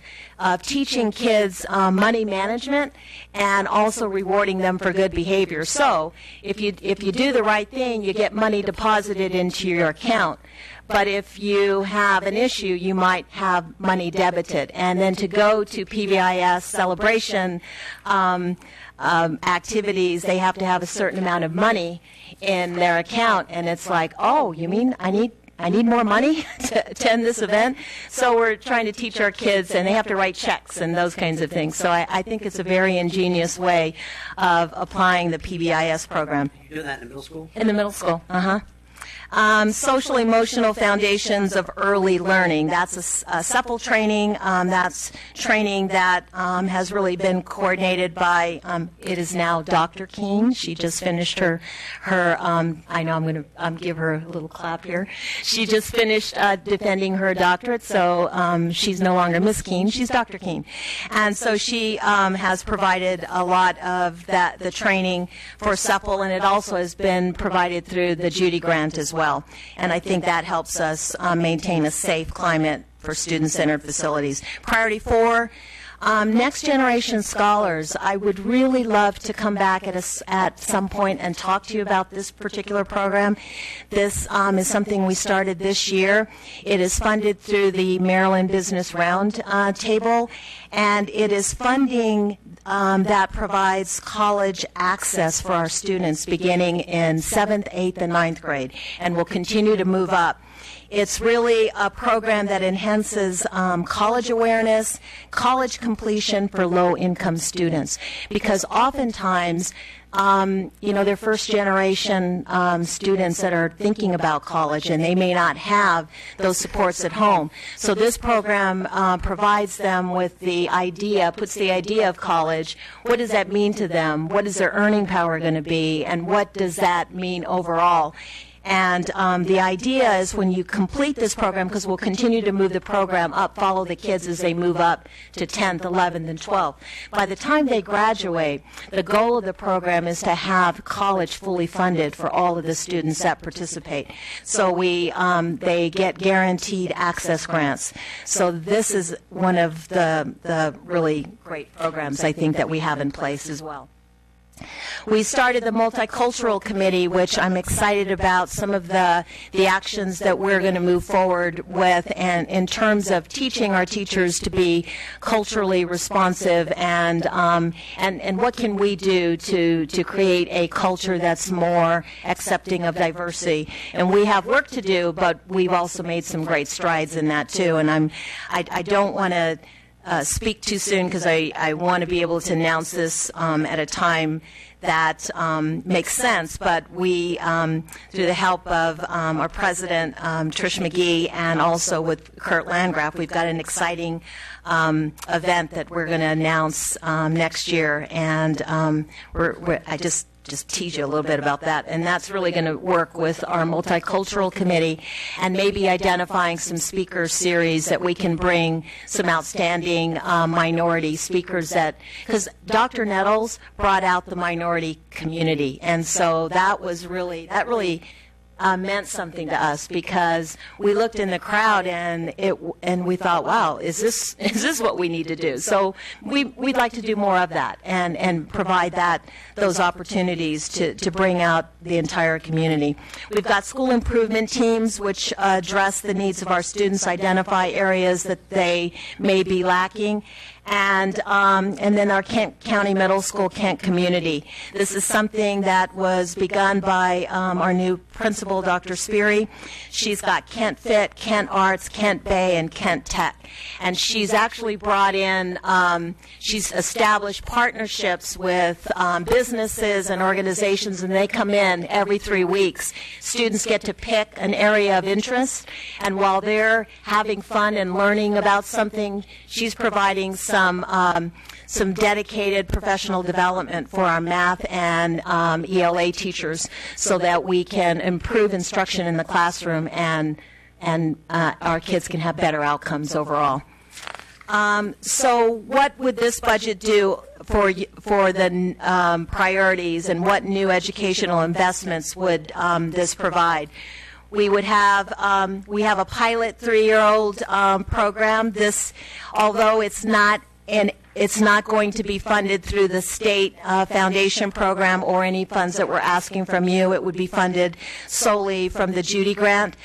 teaching kids money management and also rewarding them for good behavior. So if you do the right thing, you get money deposited into your account. But if you have an issue, you might have money debited. And then to go to PBIS celebration activities, they have to have a certain amount of money in their account, and it's like, oh, you mean I need more money to attend this event? So we're trying to teach our kids, and they have to write checks and those kinds of things. So I think it's a very ingenious way of applying the PBIS program. You doing that in middle school? In the middle school, social emotional foundations of early learning. That's a SEPL training. That's training that has really been coordinated by, it is now Dr. Keene. She just finished her I know I'm going to give her a little clap here. She just finished defending her doctorate, so she's no longer Miss Keene. She's Dr. Keene. And so she has provided a lot of the training for SEPL, and it also has been provided through the Judy Grant as well. And I think that helps us maintain a safe climate for student-centered facilities. Priority 4, next generation scholars. I would really love to come back at some point and talk to you about this particular program. This is something we started this year. It is funded through the Maryland Business Roundtable, and it is funding that provides college access for our students beginning in 7th, 8th, and 9th grade, and will continue to move up. It's really a program that enhances college awareness, college completion for low-income students, because oftentimes they're first-generation students that are thinking about college, and they may not have those supports at home. So this program provides them with the idea, puts the idea of college. What does that mean to them? What is their earning power going to be? And what does that mean overall? And the idea is when you complete this program, because we'll continue to move the program up, follow the kids as they move up to 10th, 11th, and 12th. By the time they graduate, the goal of the program is to have college fully funded for all of the students that participate. So they get guaranteed access grants. So this is one of the really great programs I think that we have in place as well. We started the Multicultural Committee, which I'm excited about some of the actions that we're going to move forward with, and in terms of teaching our teachers to be culturally responsive, and what can we do to create a culture that's more accepting of diversity. And we have work to do, but we've also made some great strides in that too. And I don't want to speak too soon, because I want to be able to announce this at a time that makes sense. But we, through the help of our president, Trish McGee, and also with Kurt Landgraf, we've got an exciting event that we're going to announce next year. And I just tease you a little bit about that. And that's really going to work with our Multicultural Committee and maybe identifying some speaker series that we can bring some outstanding minority speakers because Dr. Nettles brought out the minority community. And so that really meant something to us, because we looked in the crowd and we thought, wow, is this what we need to do? So we'd like to do more of that and provide those opportunities to bring out the entire community. We've got school improvement teams which address the needs of our students, identify areas that they may be lacking, and then our Kent County Middle School, Kent Community. This is something that was begun by our new principal, Dr. Speary. She's got Kent Fit, Kent Arts, Kent Bay, and Kent Tech. And she's actually brought in, she's established partnerships with businesses and organizations, and they come in every 3 weeks. Students get to pick an area of interest, and while they're having fun and learning about something, she's providing some dedicated professional development for our math and ELA teachers so that we can improve instruction in the classroom and our kids can have better outcomes overall. So what would this budget do for the priorities, and what new educational investments would this provide? We would have we have a pilot 3-year-old program. This, although it's not going to be funded through the state foundation program or any funds that we're asking from you. It would be funded solely from the Judy grant.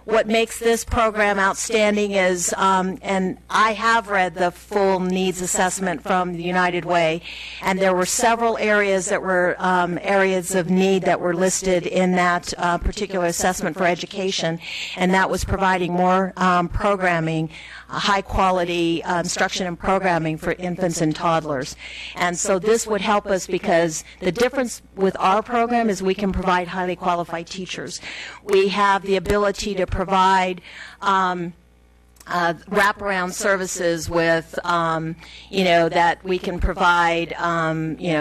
What makes this program outstanding is, and I have read the full needs assessment from the United Way, and there were several areas that were areas of need that were listed in that particular assessment for education, and that was providing more programming, high quality instruction and programming for infants and toddlers. And so this would help us, because the difference with our program is we can provide highly qualified teachers. We have the ability to provide wraparound services with, that we can provide,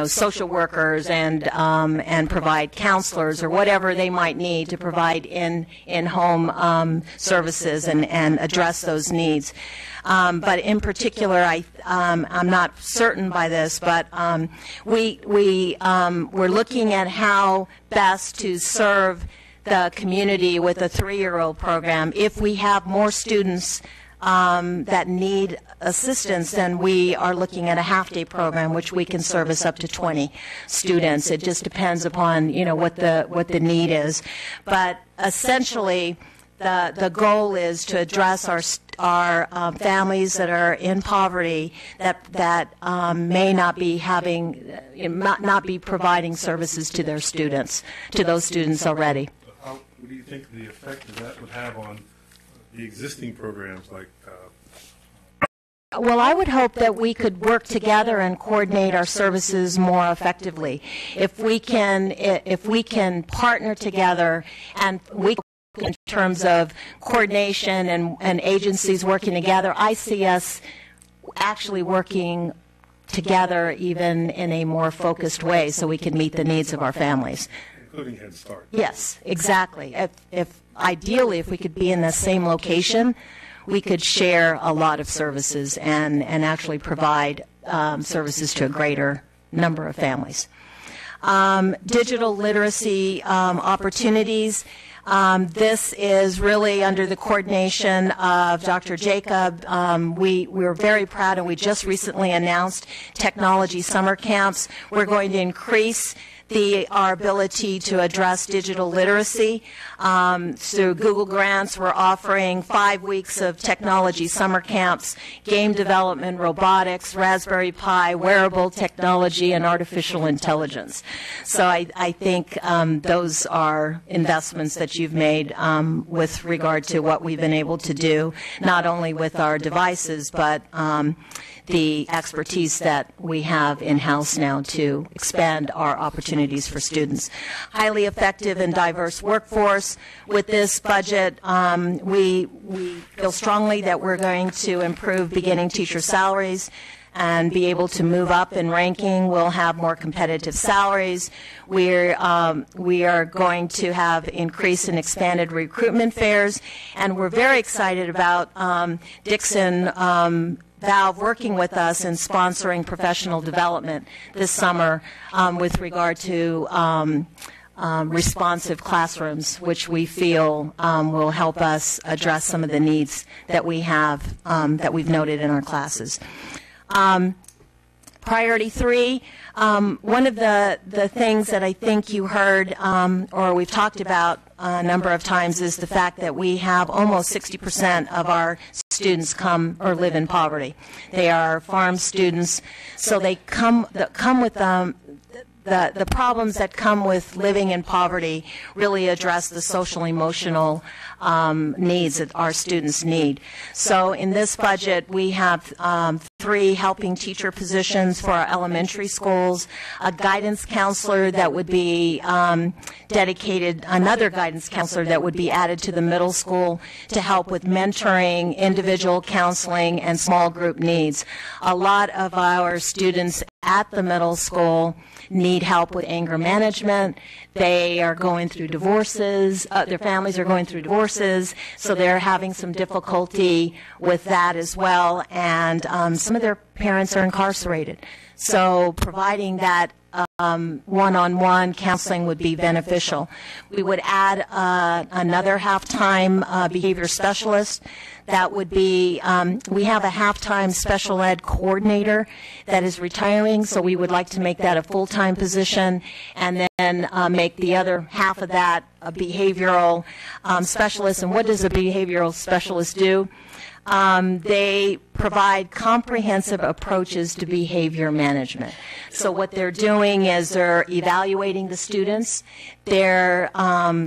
social workers and provide counselors or whatever they might need to provide in-home services and address those needs. But in particular, I'm not certain by this, but we're looking at how best to serve the community with a 3-year-old program. If we have more students that need assistance, then we are looking at a half-day program, which we can service up to 20 students. It just depends upon what the need is. But essentially, the goal is to address our families that are in poverty that may not be not be providing services to their students, to those students already. What do you think the effect that would have on the existing programs like? Well, I would hope that we could work together and coordinate our services more effectively. If we can partner together, and we in terms of coordination and agencies working together, I see us actually working together even in a more focused way so we can meet the needs of our families. Including Head Start. Yes, exactly. If ideally, if we could be in the same location, we could share a lot of services and actually provide services to a greater number of families. Digital literacy opportunities. This is really under the coordination of Dr. Jacob. We're very proud, and we just recently announced technology summer camps. We're going to increase our ability to address digital literacy. Through Google Grants, we're offering 5 weeks of technology summer camps, game development, robotics, Raspberry Pi, wearable technology, and artificial intelligence. So I think those are investments that you've made with regard to what we've been able to do, not only with our devices, but the expertise that we have in-house now to expand our opportunities for students. Highly effective and diverse workforce. With this budget, we feel strongly that we're going to improve beginning teacher salaries and be able to move up in ranking. We'll have more competitive salaries. We are going to have increased and expanded recruitment fairs, and we're very excited about Dixon Valve working with us and sponsoring professional development this summer with regard to responsive classrooms, which we feel will help us address some of the needs that we have, that we've noted in our classes. Priority 3, one of the things that I think you heard or we've talked about a number of times is the fact that we have almost 60% of our students come or live in poverty. They are farm students, so they come with the problems that come with living in poverty really address the social emotional needs that our students need. So in this budget, we have 3 helping teacher positions for our elementary schools, a guidance counselor that would be dedicated, another guidance counselor that would be added to the middle school to help with mentoring, individual counseling, and small group needs. A lot of our students at the middle school need help with anger management. They are going through divorces. Their families are going through divorces, so they're having some difficulty with that as well. And some of their parents are incarcerated. So providing that one-on-one counseling would be beneficial. We would add another half-time behavior specialist. That would be, we have a half-time special ed coordinator that is retiring, so we would like to make that a full-time position, and then make the other half of that a behavioral specialist. And what does a behavioral specialist do? They provide comprehensive approaches to behavior management. So what they're doing is they're evaluating the students, they're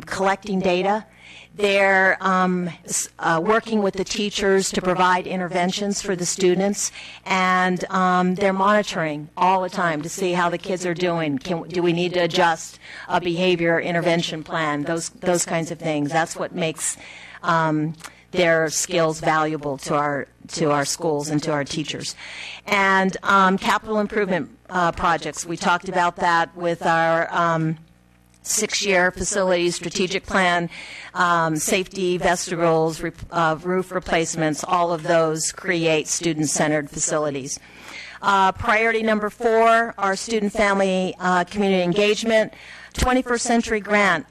collecting data, they're working with the teachers to provide interventions for the students, and they're monitoring all the time to see how the kids are doing. Do we need to adjust a behavior intervention plan? Those kinds of things. That's what makes their skills valuable to our schools and to our teachers. And capital improvement projects. We talked about that with our 6-year facility strategic plan, safety, vestibules, roof replacements. All of those create student-centered facilities. Priority number 4, our student family community engagement. 21st Century Grant.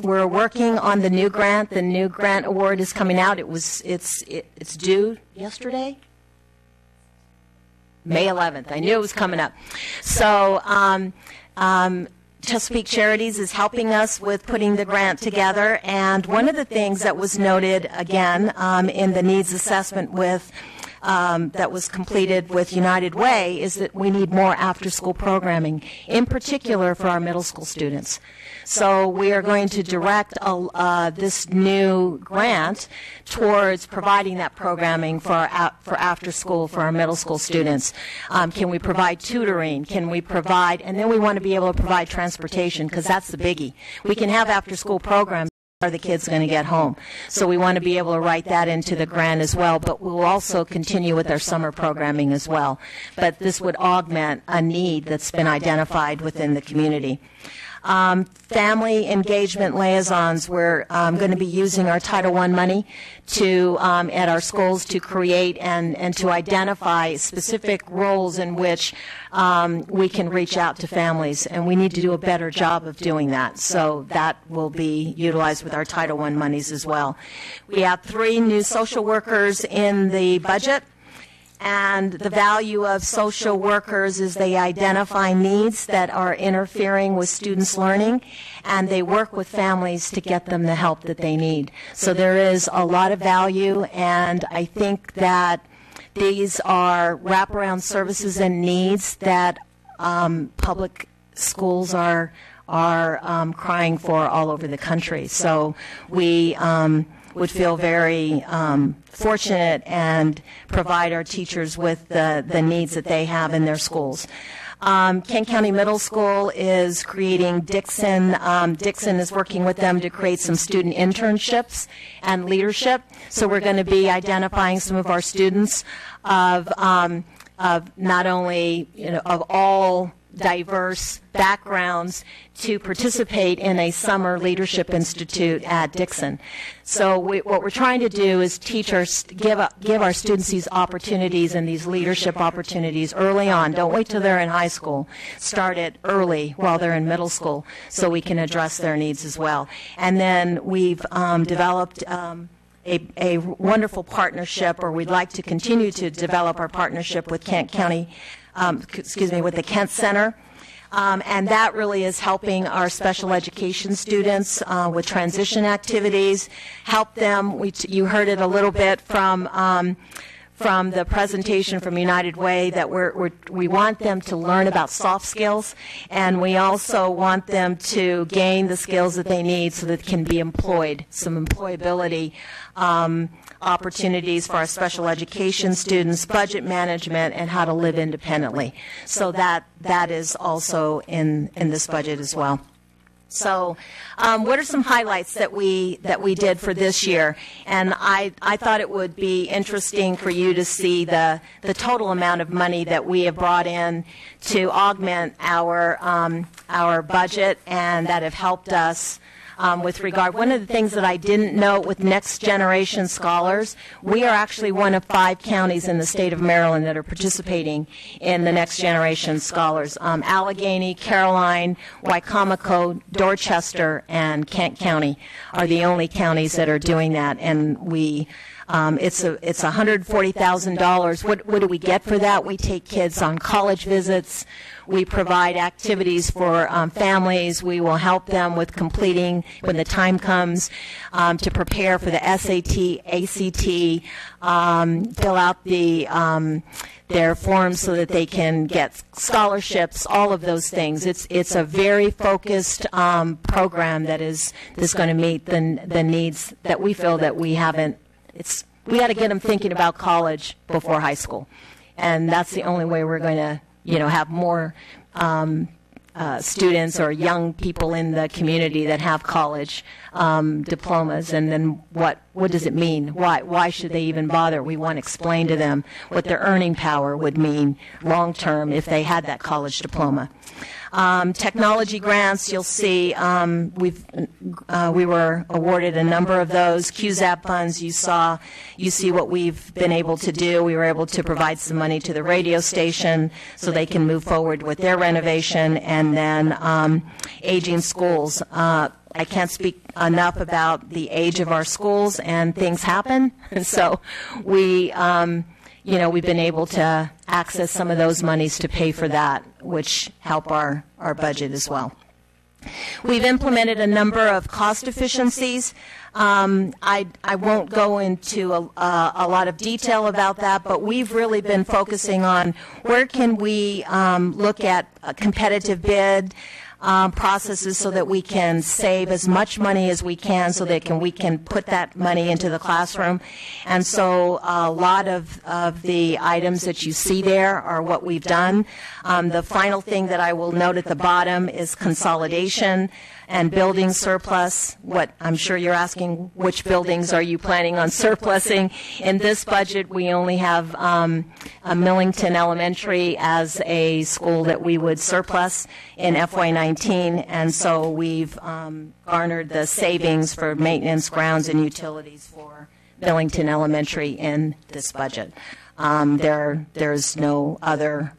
We're working on the new grant. The new grant award is coming out. It's due yesterday? May 11th. I knew it was coming up. So Chesapeake Charities is helping us with putting the grant together. And one of the things that was noted, again, in the needs assessment with that was completed with United Way is that we need more after-school programming, in particular for our middle school students. So we are going to direct this new grant towards providing that programming for after school for our middle school students. Can we provide tutoring? Can we provide, and then we want to be able to provide transportation, because that's the biggie. We can have after-school programs. Are the kids going to get home? So we want to be able to write that into the grant as well, but we'll also continue with our summer programming as well. But this would augment a need that's been identified within the community. Family engagement liaisons, we're going to be using our Title I money to at our schools to create and to identify specific roles in which we can reach out to families, and we need to do a better job of doing that. So that will be utilized with our Title I monies as well. We have 3 new social workers in the budget. And the value of social workers is they identify needs that are interfering with students' learning, and they work with families to get them the help that they need. So there is a lot of value, and I think that these are wraparound services and needs that public schools are crying for all over the country. So we would feel very fortunate and provide our teachers with the needs that they have in their schools. Kent County Middle School is creating Dixon. Dixon is working with them to create some student internships and leadership. So we're going to be identifying some of our students of not only, of all diverse backgrounds to participate in a summer leadership institute at Dixon. So what we're trying to do is give our students these opportunities and these leadership opportunities early on. Don't wait till they're in high school. Start it early while they're in middle school so we can address their needs as well. And then we've developed a wonderful partnership, or we'd like to continue to develop our partnership with Kent County, with the Kent Center. And that really is helping our special education students with transition activities, help them. You heard it a little bit from the presentation from United Way that we want them to learn about soft skills, and we also want them to gain the skills that they need so that they can be employed, some employability opportunities for our special education students, budget management, and how to live independently. So that is also in this budget as well. So what are some highlights that we did for this year? And I thought it would be interesting for you to see the total amount of money that we have brought in to augment our budget and that have helped us with regard. One of the things that I didn't note with Next Generation Scholars, we are actually one of 5 counties in the state of Maryland that are participating in the Next Generation Scholars. Allegheny, Caroline, Wicomico, Dorchester, and Kent County are the only counties that are doing that, and we it's $140,000. What do we get for that? We take kids on college visits. We provide activities for families. We will help them with completing, when the time comes, to prepare for the SAT, ACT, fill out their forms so that they can get scholarships, all of those things. It's a very focused program that is going to meet the needs that we feel that we haven't. We got to get them thinking about college before high school, and that's the only way we're going to, have more students or young people in the community that have college diplomas. And then what does it mean? Why should they even bother? We want to explain to them what their earning power would mean long term if they had that college diploma. Technology grants, you'll see we were awarded a number of those. QZAP funds, you see what we've been able to do. We were able to provide some money to the radio station so they can move forward with their renovation, and then aging schools. I can't speak enough about the age of our schools, and things happen. And so we've been able to access some of those monies to pay for that, which help our budget as well. We've implemented a number of cost efficiencies. I won't go into a lot of detail about that, but we've really been focusing on where can we look at a competitive bid processes so that we can save as much money as we can so that we can put that money into the classroom. And so a lot of the items that you see there are what we've done. The final thing that I will note at the bottom is consolidation and building surplus. What I'm sure you're asking, which buildings are you planning on surplusing? In this budget, we only have a Millington Elementary as a school that we would surplus in FY19, and so we've garnered the savings for maintenance, grounds, and utilities for Millington Elementary in this budget. There's no other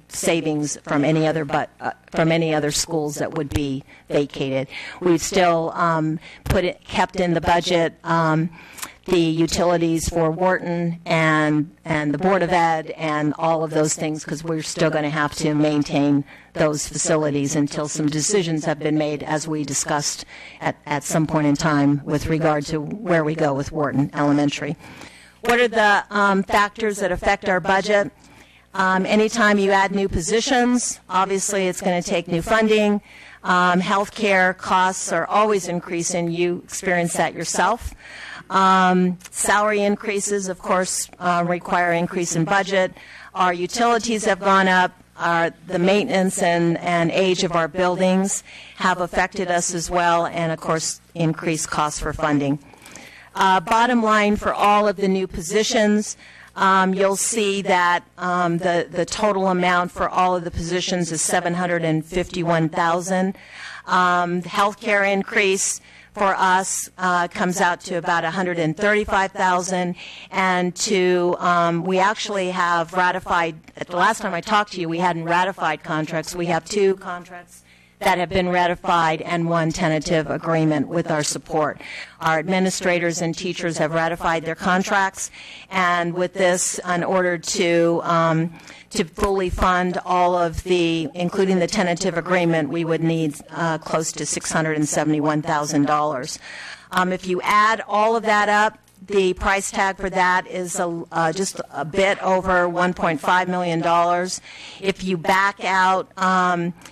savings from any other schools that would be vacated. We've still kept in the budget the utilities for Wharton and the Board of Ed and all of those things, because we're still going to have to maintain those facilities until some decisions have been made, as we discussed at some point in time with regard to where we go with Wharton Elementary. What are the factors that affect our budget? Anytime you add new positions, obviously it's going to take new funding. Healthcare costs are always increasing. You experience that yourself. Salary increases, of course, require increase in budget. Our utilities have gone up. The maintenance and age of our buildings have affected us as well, and, of course, increased costs for funding. Bottom line for all of the new positions, you'll see that the total amount for all of the positions is $751,000. Healthcare increase for us comes out to about $135,000, and we actually have ratified. At the last time I talked to you, we hadn't ratified contracts. We have 2 contracts that have been ratified and one tentative agreement with our support. Our administrators and teachers have ratified their contracts, and with this, in order to fully fund all of the, including the tentative agreement, we would need close to $671,000. If you add all of that up, the price tag for that is just a bit over $1.5 million. If you back out,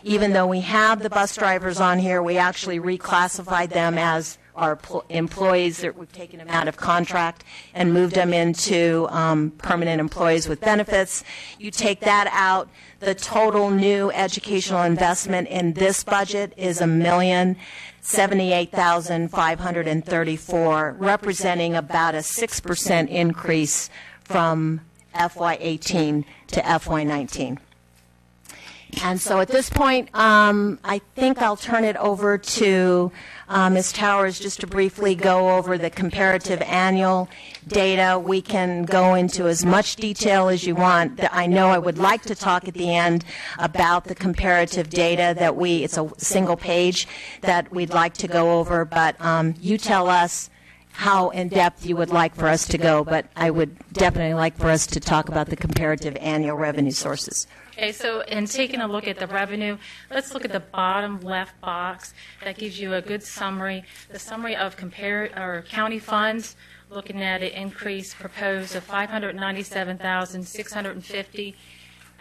even though we have the bus drivers on here, we actually reclassified them as our employees. That we've taken them out of contract and moved them into permanent employees with benefits. You take that out, the total new educational investment in this budget is $1,078,534, representing about a 6% increase from FY18 to FY19. And so at this point, I think I'll turn it over to Ms. Towers just to briefly go over the comparative annual data. We can go into as much detail as you want. I know I would like to talk at the end about the comparative data that it's a single page that we'd like to go over, but you tell us how in-depth you would like for us to go, but I would definitely like for us to talk about the comparative annual revenue sources. Okay, so in taking a look at the revenue, let's look at the bottom left box. That gives you a good summary. The summary of county funds, looking at an increase proposed of $597,650.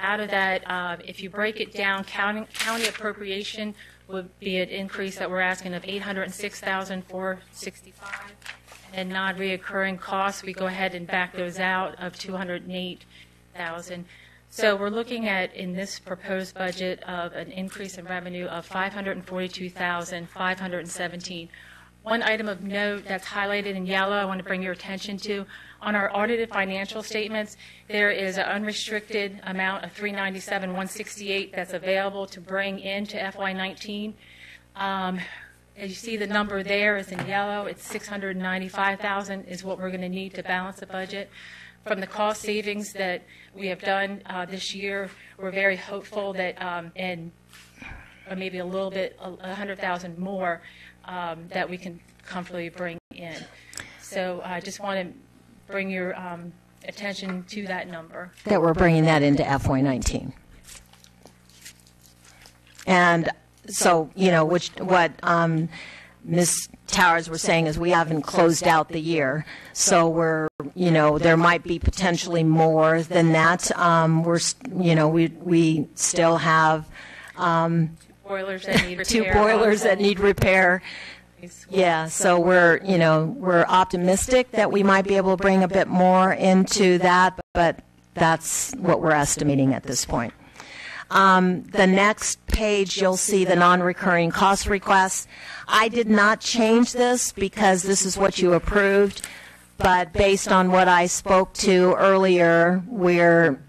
Out of that, if you break it down, county appropriation would be an increase that we're asking of $806,465. And non-reoccurring costs, we go ahead and back those out of $208,000. So we're looking at, in this proposed budget, of an increase in revenue of $542,517. One item of note that's highlighted in yellow I want to bring your attention to, on our audited financial statements, there is an unrestricted amount of $397,168 that's available to bring into FY19. As you see, the number there is in yellow. It's $695,000 is what we're going to need to balance the budget. From the cost savings that we have done this year, we're very hopeful that, or maybe a little bit, 100,000 more, that we can comfortably bring in. So I just want to bring your attention to that number. That we're bringing that into FY19. And so, what Ms. Towers was saying is we haven't closed out the year, so we're, there might be potentially more than that. We still have boilers that need repair. Two boilers that need repair. Yeah, so we're optimistic that we might be able to bring a bit more into that, but that's what we're estimating at this point. The next page, you'll see the non-recurring cost requests. I did not change this because this is what you approved, but based on what I spoke to earlier, we're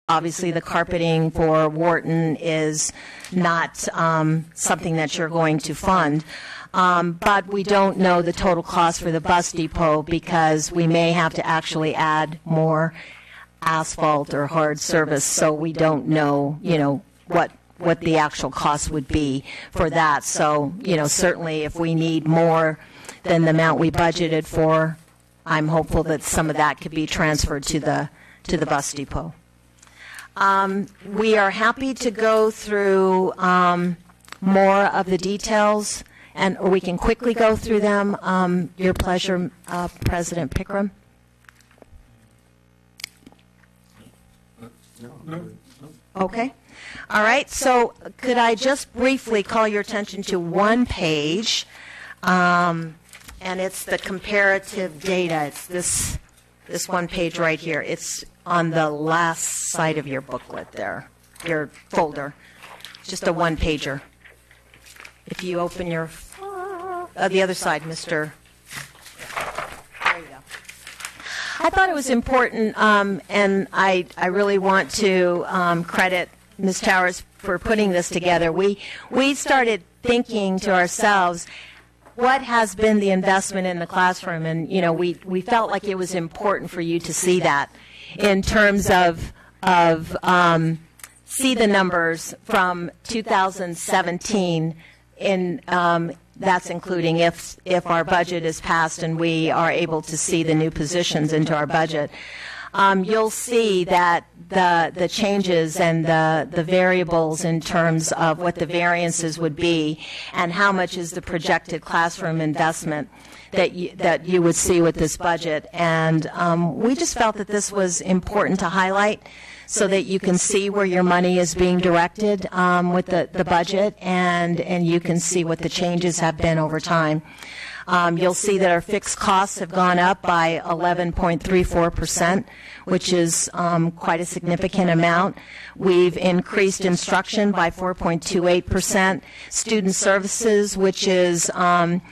obviously the carpeting for Wharton is not something that you're going to fund. But we don't know the total cost for the bus depot because we may have to actually add more asphalt or hard service, so we don't know, what the actual cost would be for that. So, certainly if we need more than the amount we budgeted for, I'm hopeful that some of that could be transferred to the bus depot. We are happy to go through more of the details, or we can quickly go through them. Your pleasure, President Pickram. No. Okay. All right. So could I just briefly call your attention to one page, and it's the comparative data. It's this one page right here. It's on the last side of your booklet there, your folder. Just a one-pager. If you open your, the other side, Mr. There you go. I thought it was important, and I really want to credit Ms. Towers for putting this together. We started thinking to ourselves, what has been the investment in the classroom? And, we felt like it was important for you to see that in terms of see the numbers from 2017 in that's including if our budget is passed and we are able to see the new positions into our budget. You'll see that the changes and the variables in terms of what the variances would be and how much is the projected classroom investment that you would see with this budget. And we just felt that this was important to highlight so that you can see where your money is being directed with the budget, and you can see what the changes have been over time. You'll see that our fixed costs have gone up by 11.34%, which is quite a significant amount. We've increased instruction by 4.28%. Student services, which is our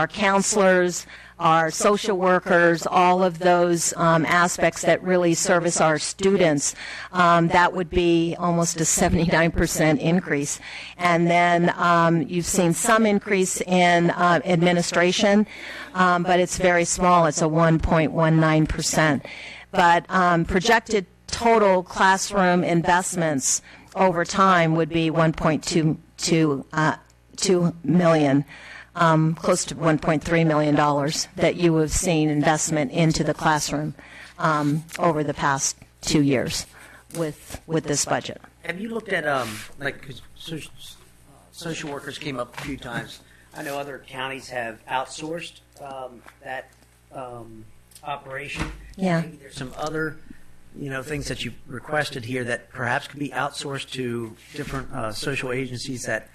counselors, our social workers, all of those aspects that really service our students, that would be almost a 79% increase. And then you've seen some increase in administration, but it's very small. It's a 1.19%. But projected total classroom investments over time would be 1.2 million. Close to $1.3 million that you have seen investment into the classroom over the past 2 years with this budget. Have you looked at, like, 'cause social workers came up a few times. I know other counties have outsourced that operation. Yeah. Maybe there's some other, things that you requested here that perhaps could be outsourced to different social agencies that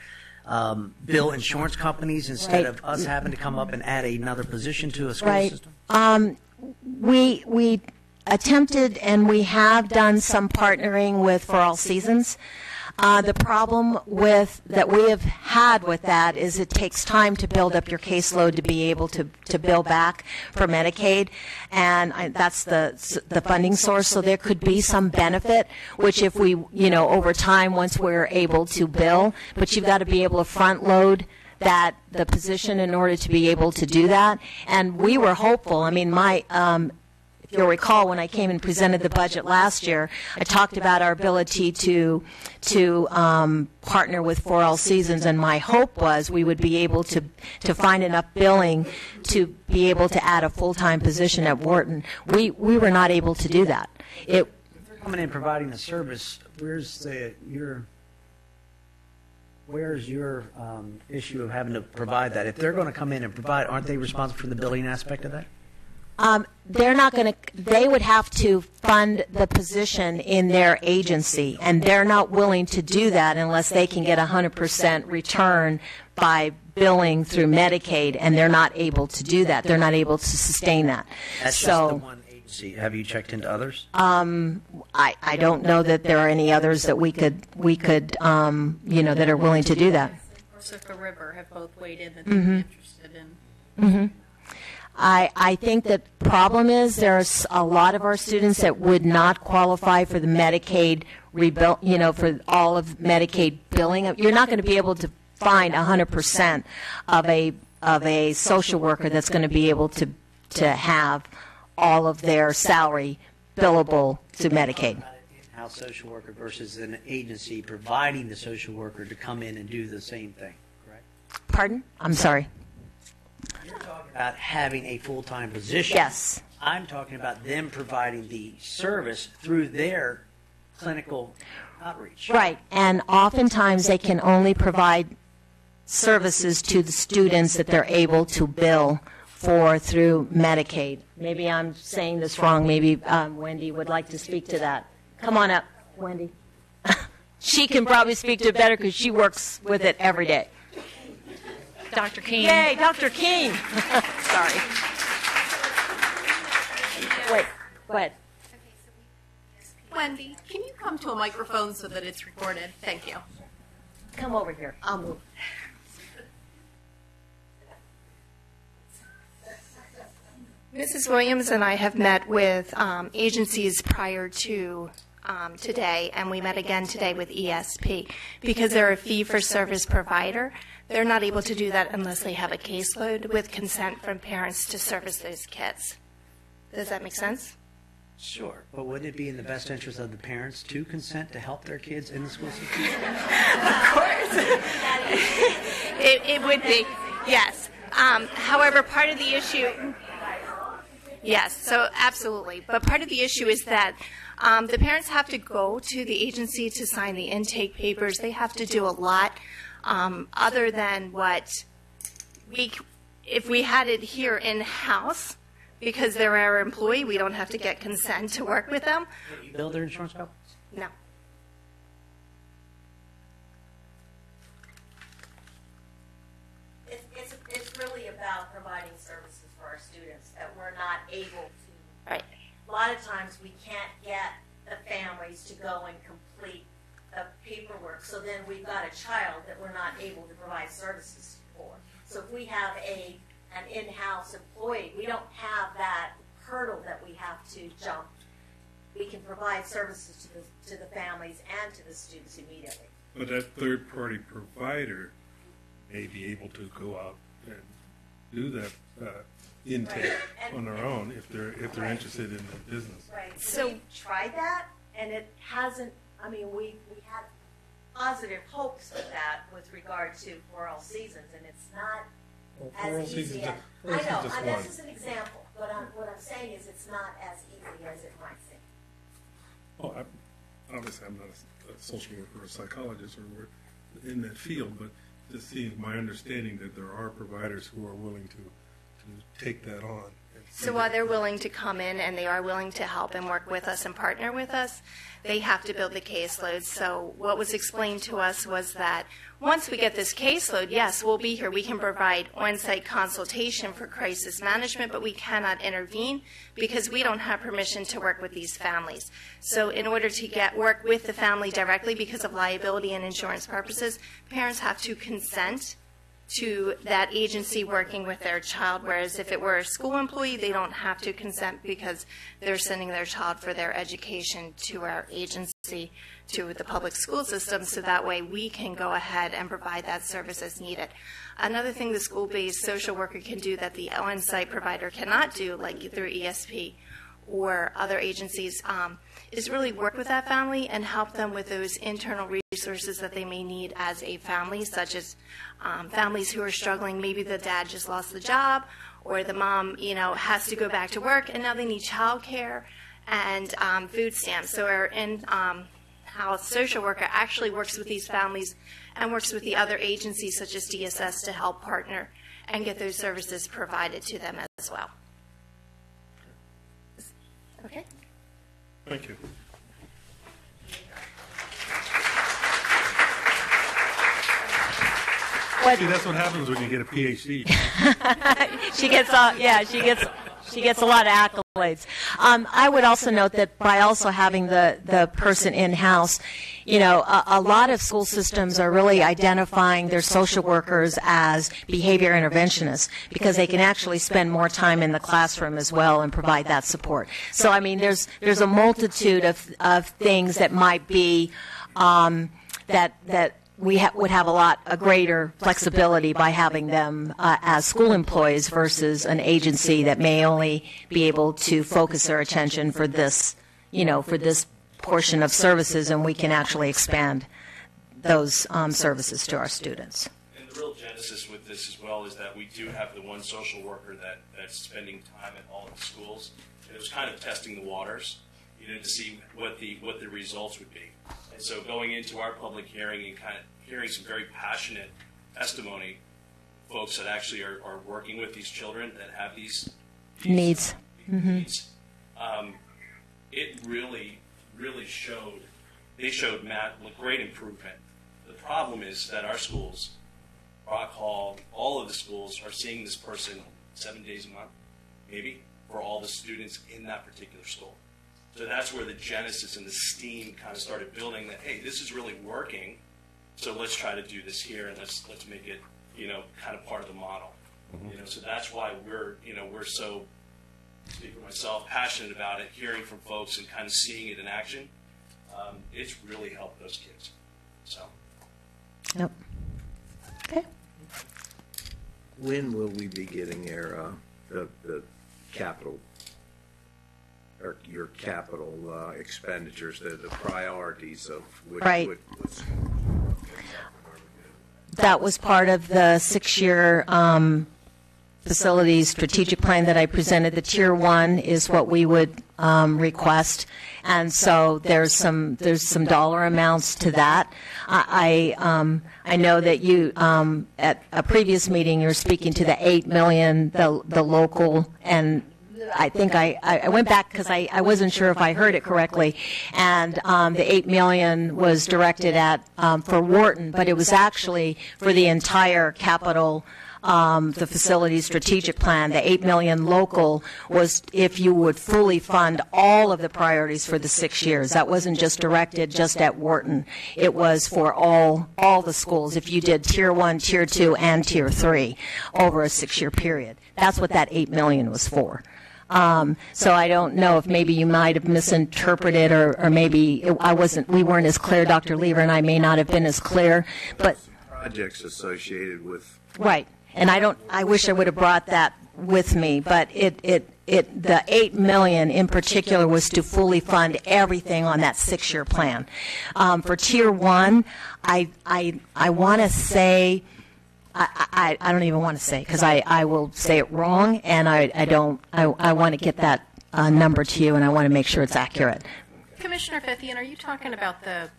bill insurance companies instead of us having to come up and add another position to a school system? We attempted, and we have done some partnering with For All Seasons. The problem that we have had with that is it takes time to build up your caseload to be able to bill back for Medicaid, and that's the funding source. So there could be some benefit, which if we, over time, once we're able to bill, but you've got to be able to front load the position in order to be able to do that. And we were hopeful. I mean, if you'll recall, when I came and presented the budget last year, I talked about our ability to partner with For All Seasons, and my hope was we would be able to find enough billing to be able to add a full-time position at Wharton. We were not able to do that. If they're coming in and providing the service, where's your issue of having to provide that? If they're going to come in and provide, aren't they responsible for the billing aspect of that? They're not going to, they would have to fund the position in their agency, and they're not willing to do that unless they can get 100% return by billing through Medicaid, and they're not able to do that. They're not able to sustain that. That's just the one agency. Have you checked into others? I don't know that there are any others that we could that are willing to do that. Pacific River have both weighed in that they'd be interested in. Mm-hmm. I think the problem is there's a lot of our students that would not qualify for the Medicaid for all of Medicaid billing. You're not going to be able to find 100% of a social worker that's going to be able to have all of their salary billable to Medicaid. In-house social worker versus an agency providing the social worker to come in and do the same thing, correct? Pardon? I'm sorry. You're talking about having a full-time position. Yes. I'm talking about them providing the service through their clinical outreach. Right, and oftentimes they can only provide services to the students that they're able to bill for through Medicaid. Maybe I'm saying this wrong. Maybe Wendy would like to speak to that. Come on up, Wendy. She can probably speak to it better because she works with it every day. Dr. King. Yay, Dr. King. Sorry. Wait, go ahead. Wendy, can you come to a microphone so that it's recorded? Thank you. Come over here. I'll move. Mrs. Williams and I have met with agencies prior to today, and we met again today with ESP. Because they're a fee-for-service provider, they're not able to do that unless they have a caseload with consent from parents to service those kids. Does that make sense? Sure, but wouldn't it be in the best interest of the parents to consent to help their kids in the school system? Of course. It would be, yes. However, part of the issue, yes, so absolutely. But part of the issue is that the parents have to go to the agency to sign the intake papers. They have to do a lot other than what if we had it here in-house, because they're our employee, we don't have to get consent to work with them. You bill their insurance companies? No. It's really about providing services for our students that we're not able to. Right. A lot of times we can't get the families to go and complete the paperwork, so then we've got a child that we're not able to provide services for. So if we have an in-house employee, we don't have that hurdle that we have to jump. We can provide services to the families and to the students immediately. But that third-party provider may be able to go out and do that intake Right. on their own if they're Right. interested in the business. Right. So- We've tried that, and it hasn't, I mean, we had positive hopes with that with regard to For All Seasons, and it's not Well, For All as Seasons easy. is- as- For All I Seasons know, is and one. this is an example, but what I'm saying is it's not as easy as it might seem. Oh, obviously, I'm not a social worker or a psychologist or work in that field, but just seems my understanding that there are providers who are willing to take that on. So while they're willing to come in and they are willing to help and work with us and partner with us, they have to build the caseload. So what was explained to us was that once we get this caseload, yes, we'll be here. We can provide on-site consultation for crisis management, but we cannot intervene because we don't have permission to work with these families. So in order to work with the family directly because of liability and insurance purposes, parents have to consent to that agency working with their child, whereas if it were a school employee, they don't have to consent because they're sending their child for their education to our agency, to the public school system, so that way we can go ahead and provide that service as needed. Another thing the school-based social worker can do that the on-site provider cannot do, like through ESP or other agencies, is really work with that family and help them with those internal resources that they may need as a family, such as families who are struggling. Maybe the dad just lost the job, or the mom, has to go back to work, and now they need childcare and food stamps. So our in-house social worker actually works with these families and works with the other agencies, such as DSS, to help partner and get those services provided to them as well. Okay. Thank you. See, that's what happens when you get a PhD. She gets a lot of accolades. I would also note that by also having the person in-house, a lot of school systems are really identifying their social workers as behavior interventionists because they can actually spend more time in the classroom as well and provide that support. So, I mean, there's a multitude of things that might be that we would have a greater flexibility by having them as school employees versus an agency that may only be able to focus their attention for this, for this portion of services, and we can actually expand those services to our students. And the real genesis with this as well is that we do have the one social worker that's spending time at all of the schools. And it was kind of testing the waters, to see what the results would be. And so going into our public hearing and kind of hearing some very passionate testimony, folks that actually are working with these children that have these needs. Needs, it really showed great improvement. The problem is that our schools, Rock Hall, all of the schools are seeing this person 7 days a month, maybe, for all the students in that particular school. So that's where the genesis and the steam kind of started building that, hey, this is really working, so let's try to do this here and let's make it, kind of part of the model. So that's why we're so, speak for myself, passionate about it, hearing from folks and kind of seeing it in action. It's really helped those kids. So. Yep. Okay. When will we be getting the capital or your capital expenditures, the priorities of which Right. what's That was part of the 6-year facilities strategic plan that I presented. The Tier 1 is what we would request, and so there's some dollar amounts to that. I know that you at a previous meeting you were speaking to the $8 million, the local, and I think I went back because I wasn't sure if I heard it correctly, and the $8 million was directed at for Wharton, but it was actually for the entire capital. The facility strategic plan, the $8 million local was if you would fully fund all of the priorities for the 6 years. That wasn't just directed just at Wharton. It was for all the schools. If you did Tier 1, Tier 2, and Tier 3 over a 6-year period, that's what that $8 million was for. So I don't know if maybe you might have misinterpreted, or maybe we weren't as clear. Dr. Lever and I may not have been as clear, but projects associated with. Right. And I wish I would have brought that with me, but the $8 million in particular was to fully fund everything on that 6-year plan. For Tier 1, I want to say, I don't even want to say, because I will say it wrong, and I want to get that number to you, and I want to make sure it's accurate. Commissioner Fithian, are you talking about the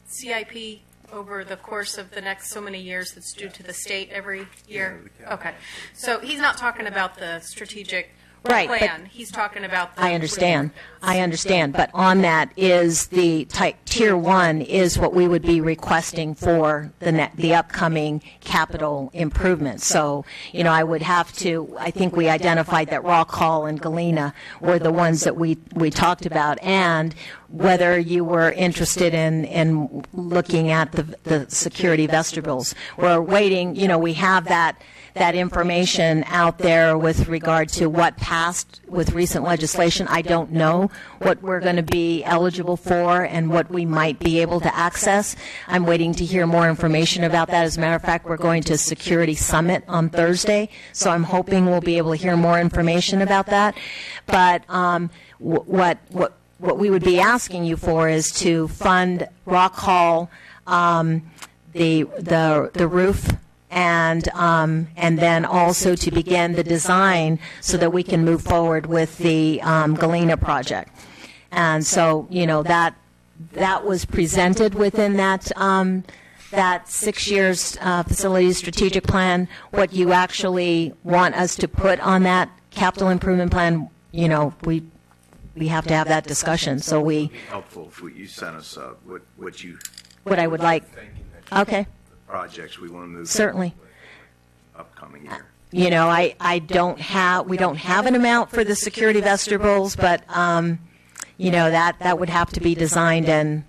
CIP over the course of the next so many years that's due to the state every year? Okay. So he's not talking about the strategic plan. He's talking about the I understand. But on that is the Tier 1 is what we would be requesting for the upcoming capital improvements. So, I would have to, I think we identified that Rock Hall and Galena were the ones that we talked about, and whether you were interested in looking at the security vestibules. We're waiting, we have that information out there with regard to what passed with recent legislation. I don't know what we're going to be eligible for and what we might be able to access. I'm waiting to hear more information about that. As a matter of fact, we're going to Security Summit on Thursday, so I'm hoping we'll be able to hear more information about that. But what we would be asking you for is to fund Rock Hall, the roof, and then also to begin the design so that we can move forward with the Galena project. And so, that was presented within that 6 years facilities strategic plan. What you actually want us to put on that capital improvement plan, we have to have that discussion. So It would be helpful if you sent us what I would like. Okay. Projects we want to move. Certainly. Upcoming year. We don't have an amount for the security vestibules, but that would have to be designed and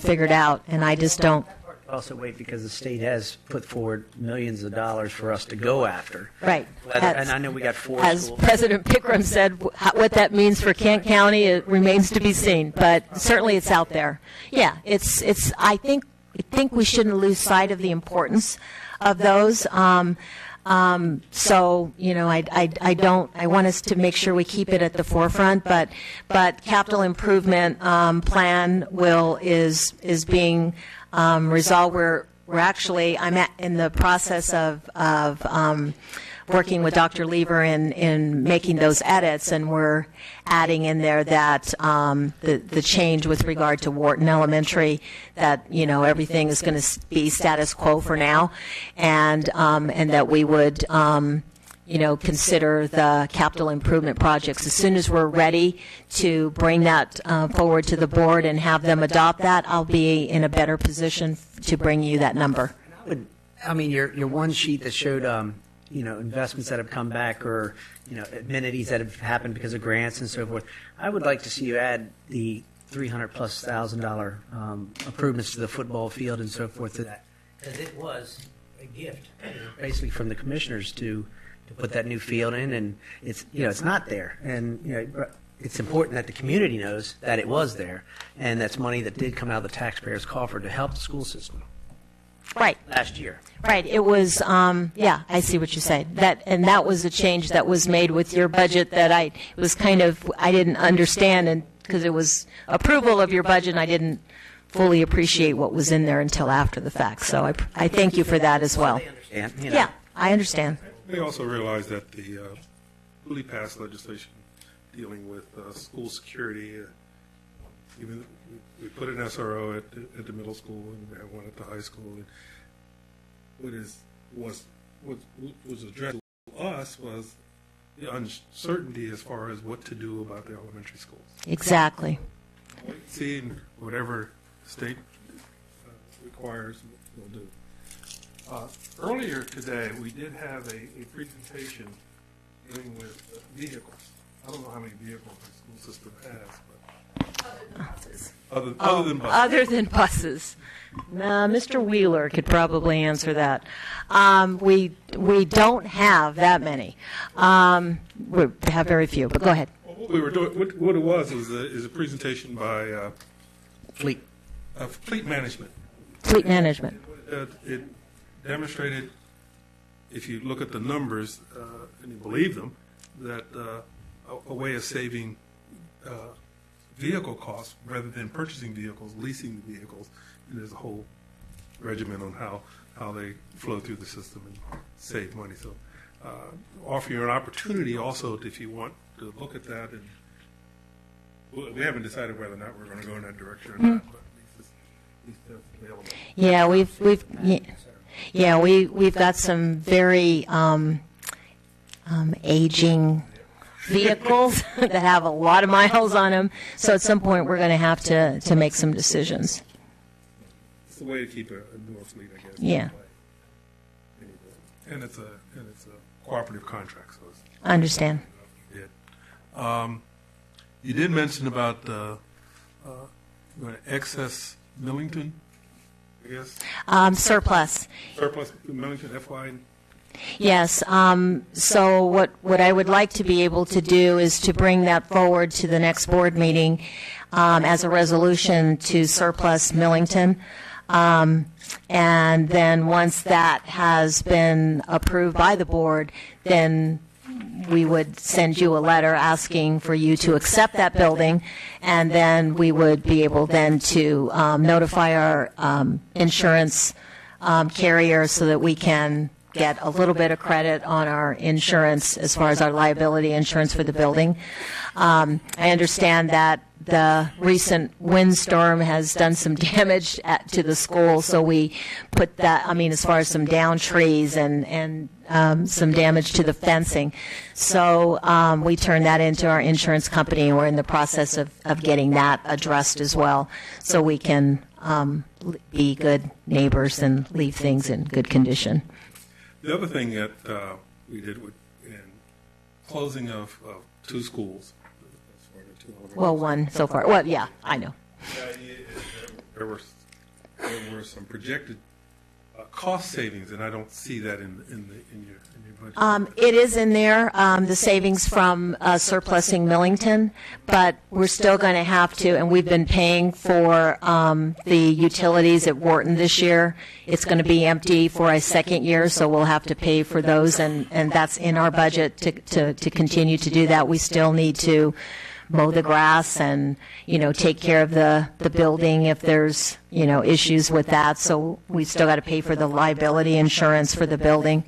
figured out, and I just don't. Also wait, because the state has put forward millions of dollars for us to go after. Right. And I know we got 4 As schools. President Pickram said, what that means for Kent County, it remains to be seen, but certainly it's out there. Yeah, I think we shouldn't lose sight of the importance of those. So, I want us to make sure we keep it at the forefront, but capital improvement plan is being resolved. I'm in the process of working with Dr. Lever in making those edits, and we're adding in there that the change with regard to Wharton Elementary, that everything is going to be status quo for now, and that we would consider the capital improvement projects as soon as we're ready to bring that forward to the board and have them adopt that. I'll be in a better position to bring you that number. Your one sheet that showed investments that have come back, or amenities that have happened because of grants and so forth. I would like to see you add the $300,000+ improvements to the football field and so forth to that, because it was a gift, basically from the commissioners to put that new field in, and it's not there, and it's important that the community knows that it was there, and that's money that did come out of the taxpayers' coffer to help the school system. Right. last year. Right. It was, yeah, I see what you say. That was a change that was made with your budget that I didn't understand, and because it was approval of your budget, and I didn't fully appreciate what was in there until after the fact. So I thank you for that as well. Yeah, I understand. They also realized that the newly passed legislation dealing with school security, even we put an SRO at the middle school and we have one at the high school. And what was addressed to us was the uncertainty as far as what to do about the elementary schools. Exactly. Seeing whatever state requires, we'll do. Earlier today, we did have a presentation dealing with vehicles. I don't know how many vehicles the school system has, but other than buses. Other than buses. Mr. Wheeler could probably answer that. We don't have that many. We have very few, but go ahead. What we were doing, what it was a presentation by Fleet management. Fleet management. It demonstrated, if you look at the numbers and you believe them, that a way of saving vehicle costs rather than purchasing vehicles, leasing the vehicles. And there's a whole regimen on how they flow through the system and save money. So offer you an opportunity also if you want to look at that. And we haven't decided whether or not we're going to go in that direction or not, but at least that's available. Yeah, we've got some very aging vehicles that have a lot of miles on them. So at some point, we're going to have to make some decisions. It's the way to keep a newer fleet, I guess. Yeah. And it's a cooperative contract, so it's. I understand. You did mention about excess Millington, I guess. Surplus. Surplus Millington, FY. Yes. So what I would like to be able to do is to bring that forward to the next board meeting as a resolution to surplus Millington. And then once that has been approved by the board, then we would send you a letter asking for you to accept that building, and then we would be able then to notify our insurance carrier so that we can get a little bit of credit on our insurance as far as our liability insurance for the building. I understand that the recent windstorm has done some damage to the school, so we put that, as far as some down trees and some damage to the fencing. So we turned that into our insurance company, and we're in the process of getting that addressed as well, so we can be good neighbors and leave things in good condition. The other thing that we did in closing of two schools. Well, one so far. Well, yeah, I know. There were some projected cost savings, and I don't see that in your budget. It is in there, the savings from surplusing Millington, but we're still going to have to, and we've been paying for the utilities at Wharton this year. It's going to be empty for a second year, so we'll have to pay for those, and that's in our budget to continue to do that. We still need to mow the grass and, take care of the building if there's, issues with that. So we still got to pay for the liability insurance for the building.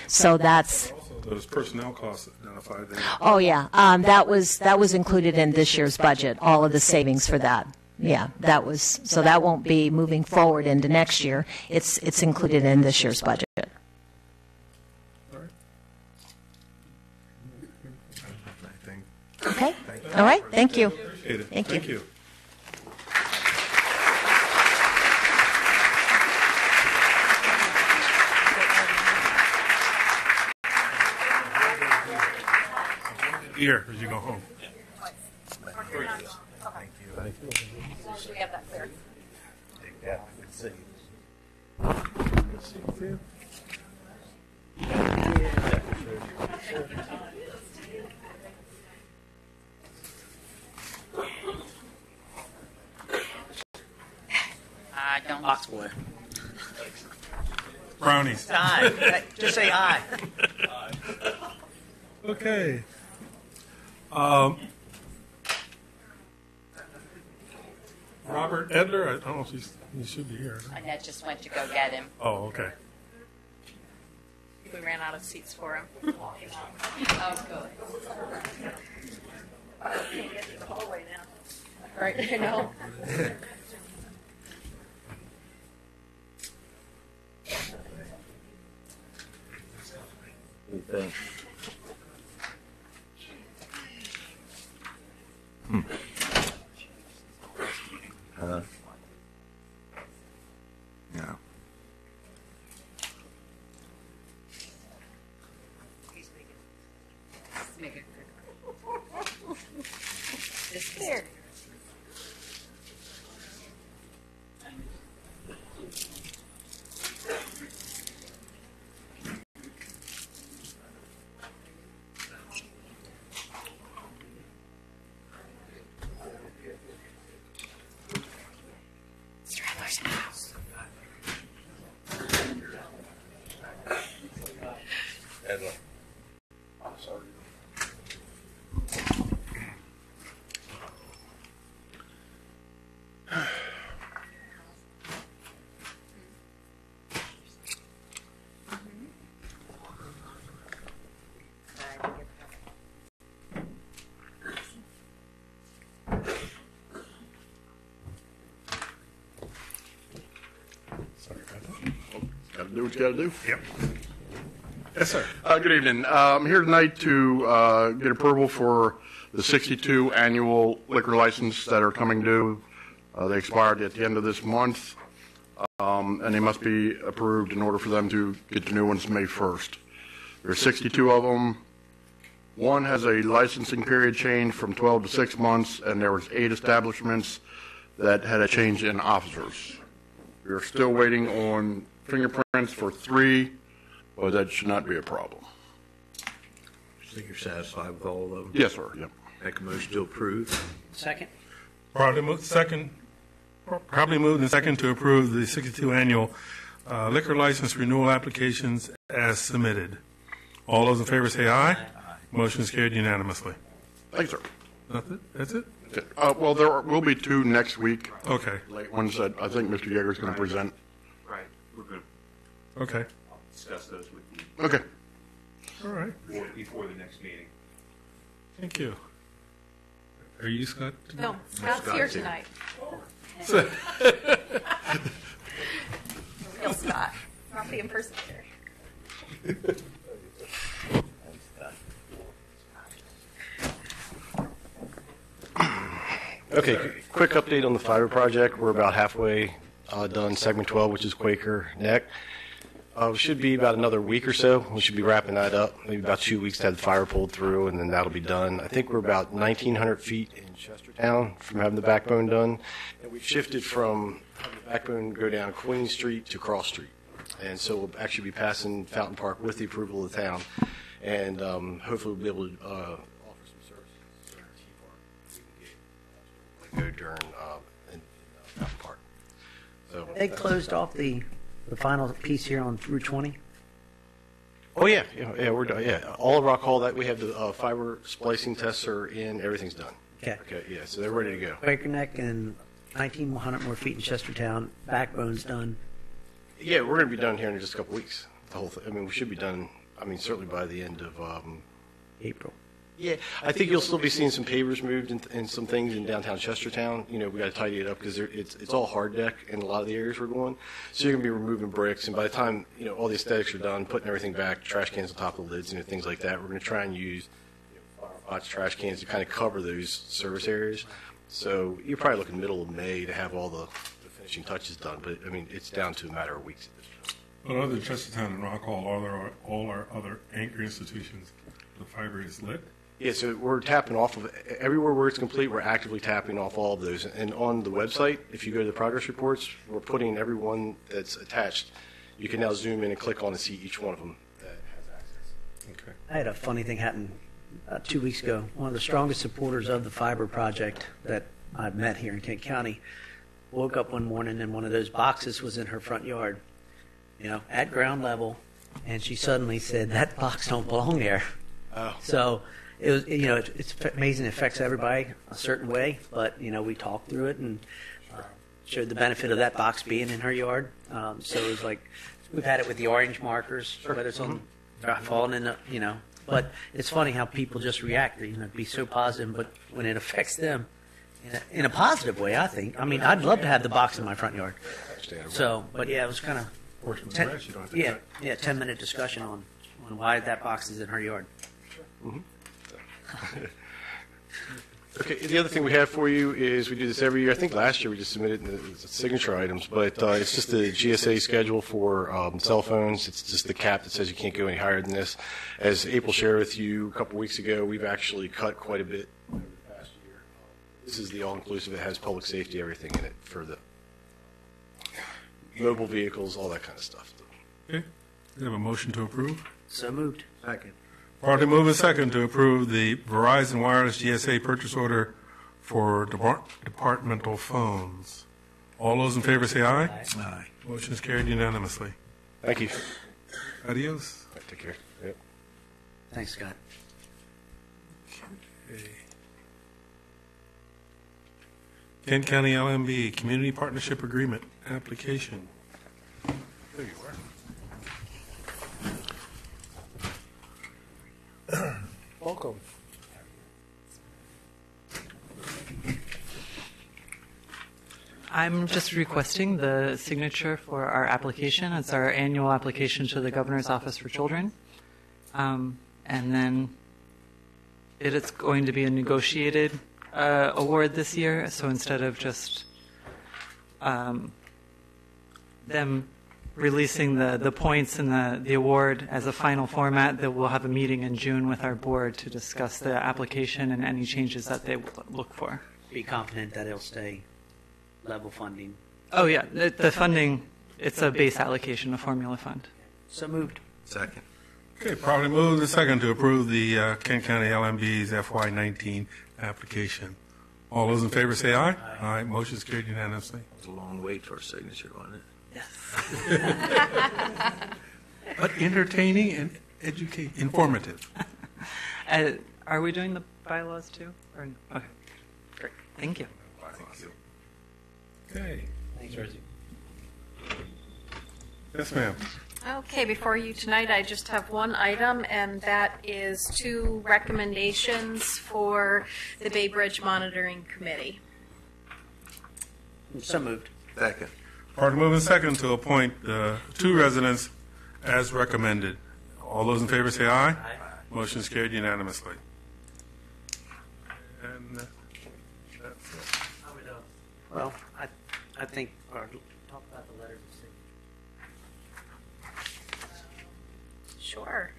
So that's. Also, those personnel costs identified there. Oh, yeah. That was included in this year's budget, all of the savings for that. Yeah, so that won't be moving forward into next year. It's included in this year's budget. Okay. All right. Thank you. Appreciate it. Thank you. Here, as you go home. Should we have that clear? Box boy. Brownies. Aye. Just say aye. Okay. Robert Edler, I don't know if he should be here. Annette just went to go get him. Oh, okay. We ran out of seats for him. Oh, good. I can't get to the hallway now. Right, you know. No. There. Straddler's house. Got to do what you got to do. Yep. Yes, sir. Good evening. I'm here tonight to get approval for the 62 annual liquor license that are coming due. They expired at the end of this month, and they must be approved in order for them to get the new ones May 1st. There's 62 of them. One has a licensing period change from 12 to 6 months, and there was 8 establishments that had a change in officers. We're still waiting on fingerprints for 3, but that should not be a problem. I think you're satisfied with all of them? Yes, sir. Yep. Make a motion to approve. Second? Probably moved and second to approve the 62 annual liquor license renewal applications as submitted. All those in favor say aye. Motion is carried unanimously. Thanks, sir. That's it? Well, there will be 2 next week. Okay. Late ones that I think Mr. Yeager's going to present. Right, we're going to Okay. discuss those with you Okay. All right. before the next meeting. Thank you. Are you Scott? No, Scott's here tonight. Real Scott, not the impersonator. Okay, quick update on the fiber project. We're about halfway done segment 12, which is Quaker Neck. It should be about another week or so. We should be wrapping that up. Maybe about 2 weeks to have the fiber pulled through, and then that'll be done. I think we're about 1,900 feet in Chestertown from having the backbone done. And we've shifted from having the backbone go down Queen Street to Cross Street. And so we'll actually be passing Fountain Park with the approval of the town. And hopefully we'll be able to offer some services during T Park. We can get go during in Fountain Park. So They closed off the final piece here on Route 20? Oh yeah, we're done. Yeah, all of Rock Hall that we have the fiber splicing tests are in. Everything's done. Okay. Okay, yeah, so they're ready to go. Quaker Neck and 1,900 more feet in Chestertown. Backbone's done. Yeah, we're going to be done here in just a couple weeks. The whole thing. I mean, we should be done. I mean, certainly by the end of April. Yeah, I think you'll still be seeing some pavers moved and some things in downtown Chestertown. You know, we got to tidy it up because it's all hard deck in a lot of the areas we're going. So you're going to be removing bricks, and by the time all the aesthetics are done, putting everything back, trash cans on top of the lids and things like that, we're going to try and use fire pots, trash cans to kind of cover those service areas. So you're probably looking middle of May to have all the finishing touches done. But I mean, it's down to a matter of weeks at this point. But other than Chestertown and Rock Hall, all our other anchor institutions, the fiber is lit? Yeah, so we're tapping off of everywhere where it's complete. We're actively tapping off all of those. And on the website, if you go to the progress reports, we're putting every one that's attached. You can now zoom in and click on and see each one of them that has access. Okay. I had a funny thing happen 2 weeks ago. One of the strongest supporters of the fiber project that I've met here in Kent County woke up one morning and one of those boxes was in her front yard. at ground level, and she suddenly said, that box don't belong there. Oh. So it was, it's amazing. It affects everybody a certain way, but, we talked through it and showed the benefit of that box being in her yard. So it was like, we've had it with the orange markers, whether it's on falling in the, but it's funny how people just react, be so positive, but when it affects them in a positive way, I think. I mean, I'd love to have the box in my front yard. So, but yeah, it was kind of, 10-minute discussion on why that box is in her yard. Okay, the other thing we have for you is we do this every year. I think last year we just submitted the signature items, but it's just the GSA schedule for cell phones. It's just the cap that says you can't go any higher than this. As April shared with you a couple weeks ago, we've actually cut quite a bit over the past year. This is the all-inclusive. It has public safety, everything in it for the mobile vehicles, all that kind of stuff. Okay. We have a motion to approve. So moved. Second. Partly moved and second to approve the Verizon Wireless GSA purchase order for departmental phones. All those in favor say aye. Aye. Motion is carried unanimously. Thank you. Adios. Take care. Yep. Thanks, Scott. Okay. Kent County LMB Community Partnership Agreement application. There you are. Welcome. I'm just requesting the signature for our application. It's our annual application to the Governor's Office for Children. And then it is going to be a negotiated award this year. So instead of just them releasing the points and the award as a final format, that we'll have a meeting in June with our board to discuss the application and any changes that they look for. Be confident that it'll stay level funding. Oh, yeah. The funding, it's a base allocation, a formula fund. So moved. Second. Okay, probably moved and second to approve the Kent County LMB's FY19 application. All those in favor say aye. Aye. Aye. Motion is carried unanimously. It was a long wait for a signature, wasn't it? But entertaining and informative. Are we doing the bylaws too? Or, okay, great. Thank you. Okay. Thanks, Rosie. Yes, ma'am. Okay, before you tonight, I just have one item, and that is 2 recommendations for the Bay Bridge Monitoring Committee. So moved. Second. Partly moved and second to appoint 2 residents as recommended. All those in favor say aye. Aye. Motion is carried unanimously. And that's it. Well, I think, or talk about the letters of signature. Sure.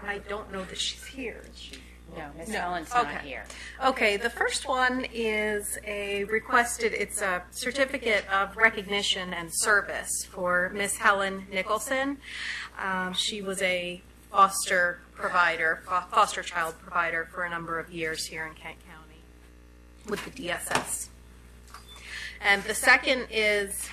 I don't know that she's here. Is she? No, Ms. Allen's not here. Okay, the first one is it's a certificate of recognition and service for Miss Helen Nicholson. She was a foster child provider for a number of years here in Kent County with the DSS. And the second is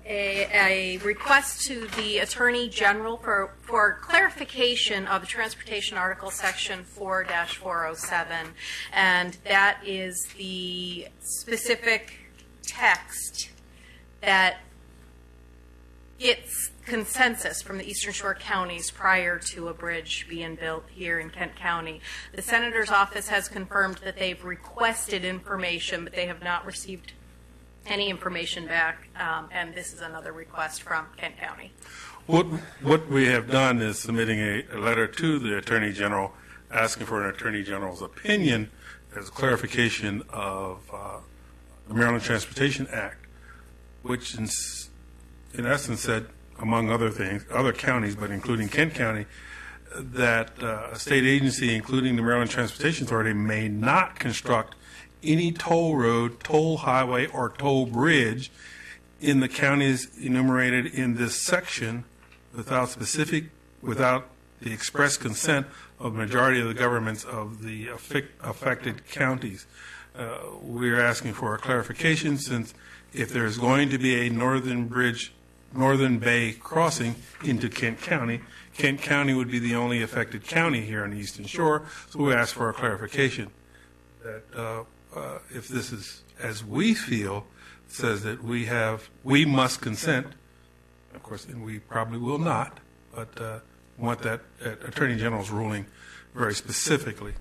a request to the Attorney General for clarification of the Transportation Article Section 4-407, and that is the specific text that gets consensus from the Eastern Shore counties prior to a bridge being built here in Kent County. The Senator's office has confirmed that they've requested information, but they have not received any information back, and this is another request from Kent County. What we have done is submitting a letter to the Attorney General asking for an Attorney General's opinion as a clarification of the Maryland Transportation Act, which in essence said, among other things, other counties, but including Kent County, that a state agency, including the Maryland Transportation Authority, may not construct any toll road, toll highway, or toll bridge in the counties enumerated in this section without the express consent of the majority of the governments of the affected counties. We're asking for a clarification, since if there's going to be a northern bridge Northern Bay crossing into Kent County. Kent County would be the only affected county here on the Eastern Shore, so we ask for a clarification that if this is, as we feel, says that we must consent, of course, and we probably will not, but want that Attorney General's ruling very specifically.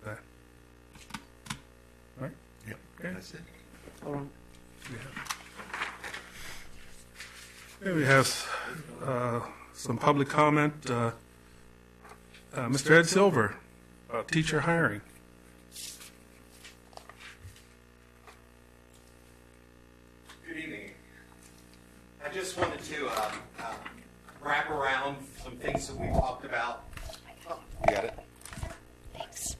That. All right? Yep. Okay. That's it. Hold on. Okay, we have some public comment. Mr. Ed Silver, about teacher hiring. Good evening. I just wanted to wrap around some things that we talked about. Oh, you got it. Thanks.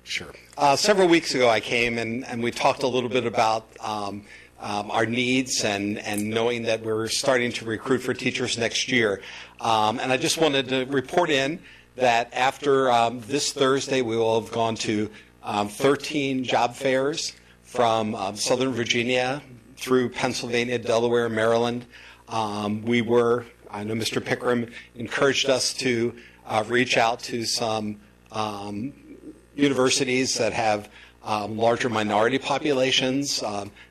Sure. Several weeks ago I came and we talked a little bit about our needs and knowing that we're starting to recruit for teachers next year. And I just wanted to report in that after this Thursday we will have gone to 13 job fairs from Southern Virginia through Pennsylvania, Delaware, Maryland. I know Mr. Pickram encouraged us to reach out to some universities that have larger minority populations.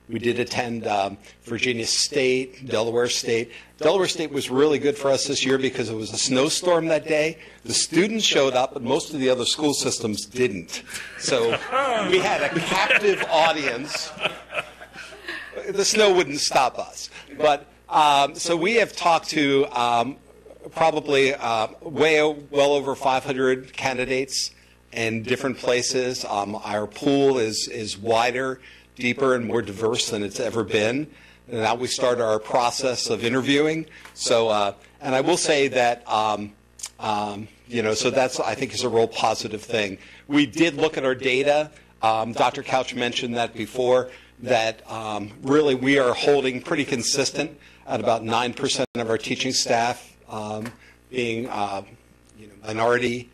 We did attend Virginia State, Delaware State. Delaware State was really good for us this year because it was a snowstorm that day. The students showed up, but most of the other school systems didn't. So we had a captive audience. The snow wouldn't stop us. But so we have talked to probably well over 500 candidates in different places. Our pool is wider, deeper, and more diverse than it's ever been. And now we start our process of interviewing. So, and I will say that, so that's, I think, is a real positive thing. We did look at our data. Dr. Couch mentioned that before, that really we are holding pretty consistent at about 9% of our teaching staff being minority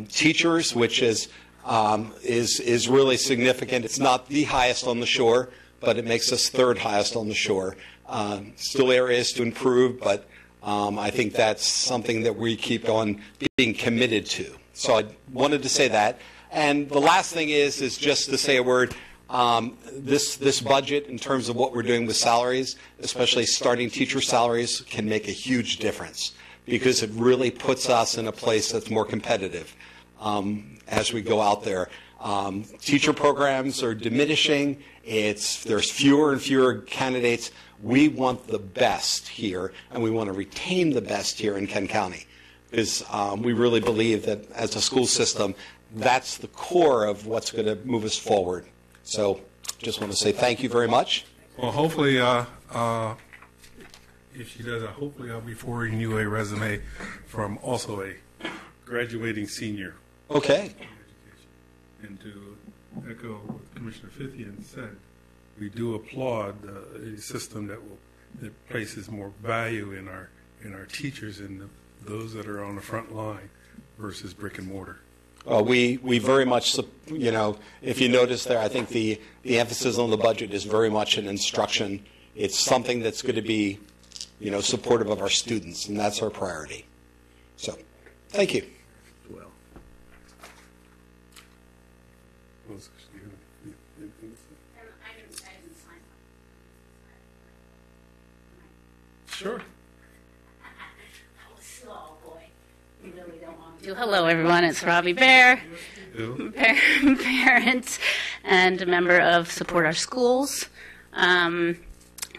teachers, which is really significant. It's not the highest on the shore, but it makes us third highest on the shore. Still areas to improve, but I think that's something that we keep on being committed to. So I wanted to say that. And the last thing is just to say a word. This budget, in terms of what we're doing with salaries, especially starting teacher salaries, can make a huge difference because it really puts us in a place that's more competitive as we go out there. Teacher programs are diminishing. There's fewer and fewer candidates. We want the best here, and we want to retain the best here in Kent County because we really believe that as a school system, that's the core of what's going to move us forward. So just want to say thank you very much. Well, hopefully, if she does, hopefully I'll be forwarding you a resume from also a graduating senior. Okay. And to echo what Commissioner Fithian said, we do applaud a system that places more value in our teachers and those that are on the front line versus brick and mortar. We very much, if you notice there, I think the emphasis on the budget is very much an instruction. It's something that's going to be, supportive of our students, and that's our priority. So, thank you. Well. Sure. Hello, everyone. It's Robbie Bear, parent and a member of Support Our Schools.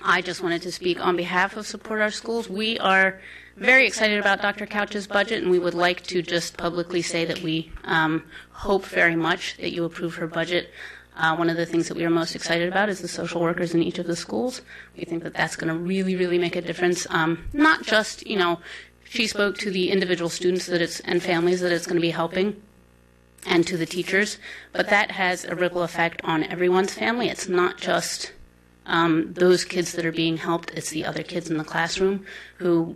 I just wanted to speak on behalf of Support Our Schools. We are very excited about Dr. Couch's budget, and we would like to just publicly say that we hope very much that you approve her budget. One of the things that we are most excited about is the social workers in each of the schools. We think that that's going to really, really make a difference, not just, she spoke to the individual students and families that it's going to be helping and to the teachers, but that has a ripple effect on everyone's family. It's not just those kids that are being helped, it's the other kids in the classroom who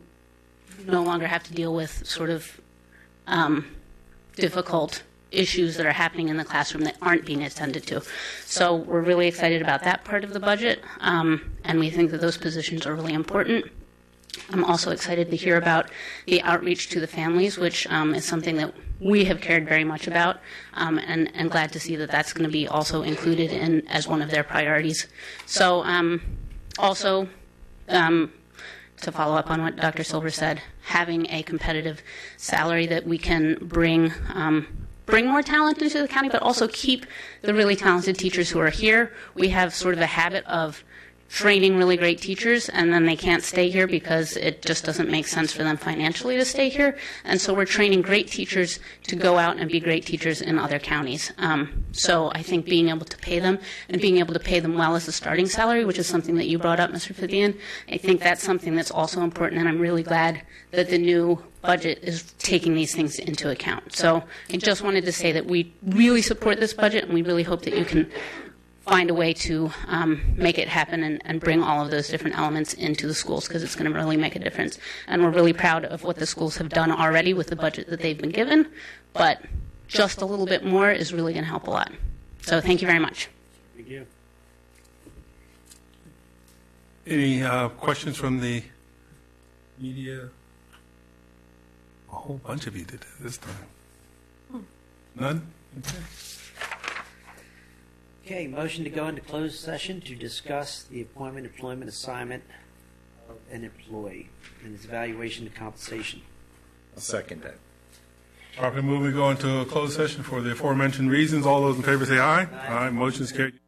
no longer have to deal with sort of difficult issues that are happening in the classroom that aren't being attended to. So we're really excited about that part of the budget, and we think that those positions are really important. I'm also excited to hear about the outreach to the families, which is something that we have cared very much about, and glad to see that that's going to be also included in as one of their priorities. So also, to follow up on what Dr. Silver said, having a competitive salary that we can bring more talent into the county, but also keep the really talented teachers who are here. We have sort of a habit of training really great teachers, and then they can't stay here because it just doesn't make sense for them financially to stay here. And so we're training great teachers to go out and be great teachers in other counties. So I think being able to pay them, and being able to pay them well as a starting salary, which is something that you brought up, Mr. Fithian, I think that's something that's also important, and I'm really glad that the new budget is taking these things into account. So I just wanted to say that we really support this budget, and we really hope that you can find a way to make it happen and bring all of those different elements into the schools, because it's going to really make a difference. And we're really proud of what the schools have done already with the budget that they've been given, but just a little bit more is really going to help a lot. So thank you very much. Thank you. Any questions from the media? A whole bunch of you did it this time. None? Okay. Okay, motion to go into closed session to discuss the appointment, employment, assignment of an employee and its evaluation and compensation. I'll second that. Properly moved, we go into a closed session for the aforementioned reasons. All those in favor say aye. Aye. Motion is carried.